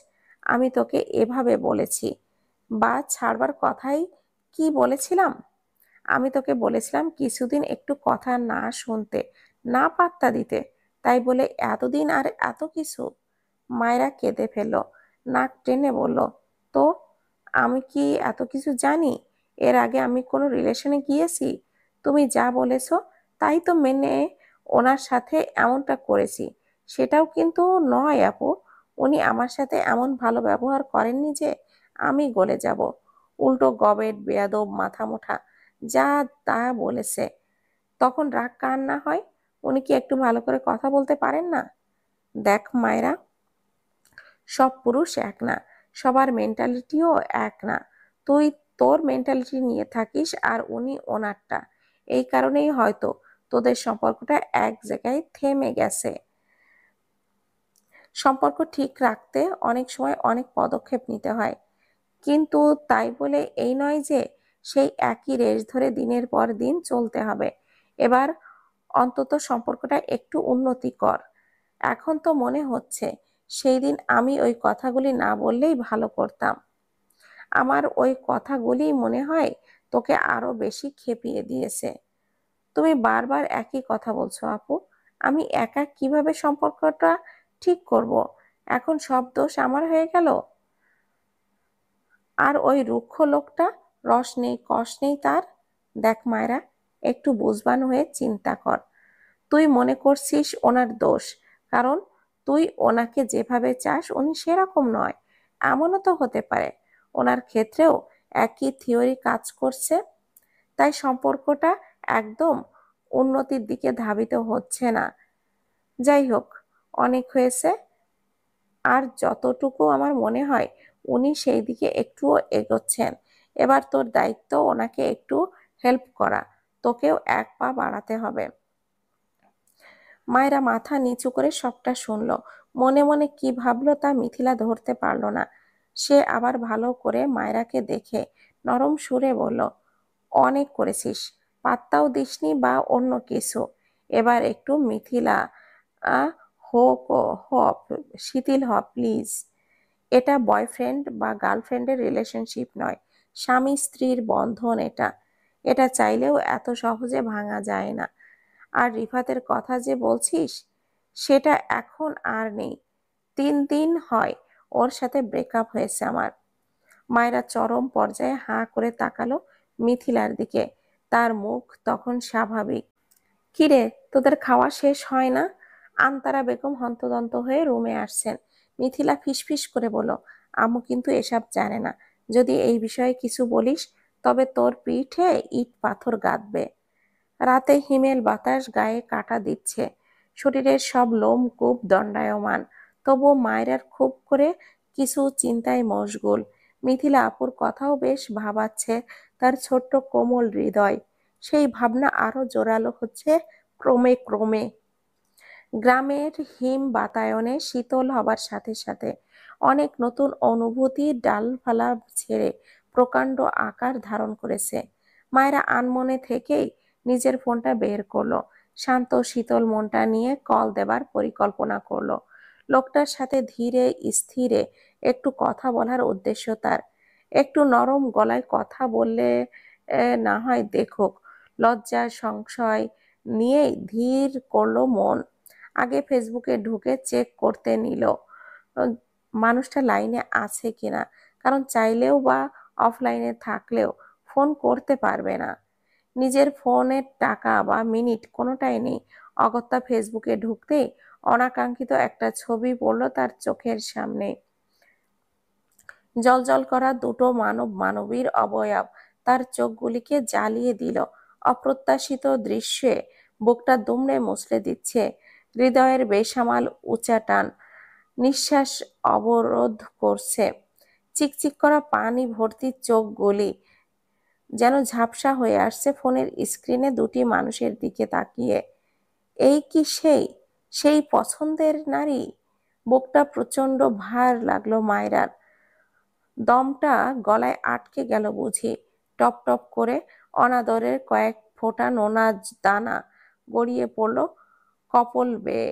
[SPEAKER 1] আমি তোকে এভাবে বলেছি বা ছাড়বার কথাই কি বলেছিলাম? আমি তোকে বলেছিলাম কিছুদিন একটু কথা না শুনতে, না পাত্তা দিতে, তাই বলে এতদিন আর এত কিছু? মায়েরা কেঁদে ফেলল, নাক টেনে বলল, তো আমি কি এত কিছু জানি? এর আগে আমি কোনো রিলেশনে গিয়েছি? তুমি যা বলেছো তাই তো মেনে ওনার সাথে এমনটা করেছি। সেটাও কিন্তু নয় আপু, উনি আমার সাথে এমন ভালো ব্যবহার করেননি যে আমি গলে যাব। উল্টো গবেট বেয়াদব মাথা মোটা যা তা বলেছে। তখন রাগ কার না হয়? উনি কি একটু ভালো করে কথা বলতে পারেন না? দেখ মায়েরা, সব পুরুষ এক না, সবার মেন্টালিটিও এক না। তুই তোর মেন্টালিটি নিয়ে থাকিস আর উনি ওনারটা। এই কারণেই হয়তো তোদের সম্পর্কটা এক জায়গায় থেমে গেছে। সম্পর্ক ঠিক রাখতে অনেক সময় অনেক পদক্ষেপ নিতে হয়, কিন্তু তাই বলে এই নয় যে সেই একই রেশ ধরে দিনের পর দিন চলতে হবে। এবার অন্তত সম্পর্কটা একটু উন্নতি কর। এখন তো মনে হচ্ছে সেই দিন আমি ওই কথাগুলি না বললেই ভালো করতাম। আমার ওই কথাগুলিই মনে হয় তোকে আরো বেশি খেপিয়ে দিয়েছে। তুমি বারবার একই কথা বলছো আপু। আমি একা কিভাবে সম্পর্কটা ঠিক করব? এখন সব দোষ আমার হয়ে গেল। আর ওই রুক্ষ লোকটা, রস নেই কষ নেই তার। দেখ মায়েরা, একটু বুঝবান হয়ে চিন্তা কর। তুই মনে করছিস ওনার দোষ, কারণ তুই ওনাকে যেভাবে চাস উনি সেরকম নয়। এমনও তো হতে পারে ওনার ক্ষেত্রেও একই থিওরি কাজ করছে, তাই সম্পর্কটা একদম উন্নতির দিকে ধাবিত হচ্ছে না। যাই হোক, অনেক হয়েছে। আর যতটুকু আমার মনে হয় উনি সেই দিকে একটুও এগোচ্ছেন। এবার তোর দায়িত্ব ওনাকে একটু হেল্প করা। তোকেও এক পা বাড়াতে হবে। মায়েরা মাথা নিচু করে সবটা শুনলো। মনে মনে কি ভাবলো তা মিথিলা ধরতে পারল না। সে আবার ভালো করে মায়েরাকে দেখে নরম সুরে বলল, অনেক করেছিস, পাত্তাও দিসনি বা অন্য কিছু। এবার একটু মিথিলা আহ হোক হ শিথিল হ প্লিজ। এটা বয়ফ্রেন্ড বা গার্লফ্রেন্ডের রিলেশনশিপ নয়, স্বামী স্ত্রীর বন্ধন এটা। এটা চাইলেও এত সহজে ভাঙা যায় না। আর রিফাতের কথা যে বলছিস, সেটা এখন আর নেই। 3 দিন হয় ওর সাথে ব্রেকআপ হয়েছে আমার। মায়েরা চরম পর্যায়ে হাঁ করে তাকালো মিথিলার দিকে। তার মুখ তখন স্বাভাবিক। কিরে, তোদের খাওয়া শেষ হয় না? আন্তারা বেগম হন্তদন্ত হয়ে রুমে আসছেন। মিথিলা ফিসফিস করে বলল, আম্মু কিন্তু এসব জানে না। যদি এই বিষয়ে কিছু বলিস তবে তোর পিঠে ইট পাথর গাঁথবে। রাতে হিমেল বাতাস গায়ে কাটা দিচ্ছে, শরীরের সব লোম কূপ দণ্ডায়মান। তবুও মায়েরার খুব করে কিছু চিন্তায় মশগুল। মিথিলা আপুর কথাও বেশ ভাবাচ্ছে তার ছোট্ট কোমল হৃদয়। সেই ভাবনা আরো জোরালো হচ্ছে ক্রমে ক্রমে। গ্রামের হিম বাতায়নে শীতল হবার সাথে সাথে অনেক নতুন অনুভূতি ডালপালা ছেড়ে প্রকাণ্ড আকার ধারণ করেছে। মায়েরা আনমনে থেকেই নিজের ফোনটা বের করলো। শান্ত শীতল মনটা নিয়ে কল দেবার পরিকল্পনা করলো। লোকটার সাথে ধীরে স্থিরে একটু কথা বলার উদ্দেশ্য তার। একটু নরম গলায় কথা বললে না হয় দেখুক। লজ্জা সংশয় নিয়েই ধীর করলো মন। আগে ফেসবুকে ঢুকে চেক করতে নিল মানুষটা লাইনে আছে কিনা, কারণ চাইলেও বা অফলাইনে থাকলেও ফোন করতে পারবে না। নিজের ফোনের টাকা বা মিনিট কোনোটাই নেই। অগত্যা ফেসবুকে ঢুকতেই অনাকাঙ্ক্ষিত একটা ছবি পড়ল তার চোখের সামনে। জ্বলজ্বল করা দুটো মানবীর অবয়ব তার চোখগুলিকে জ্বালিয়ে দিল। অপ্রত্যাশিত দৃশ্যে বুকটা দুমড়ে মুচড়ে দিচ্ছে। হৃদয়ের বেসামাল উচাটান নিঃশ্বাস অবরোধ করছে। চিকচিক করা পানি ভর্তি চোখগুলি যেন ঝাপসা হয়ে আসছে ফোনের স্ক্রিনে দুটি মানুষের দিকে তাকিয়ে। এই কি সেই পছন্দের নারী? বুকটা প্রচন্ড ভার লাগলো মায়রার। দমটা গলায় আটকে গেল বুঝি। টপ টপ করে অনাদরের কয়েক ফোঁটা নোনা দানা গড়িয়ে পড়ল কপল বেয়ে।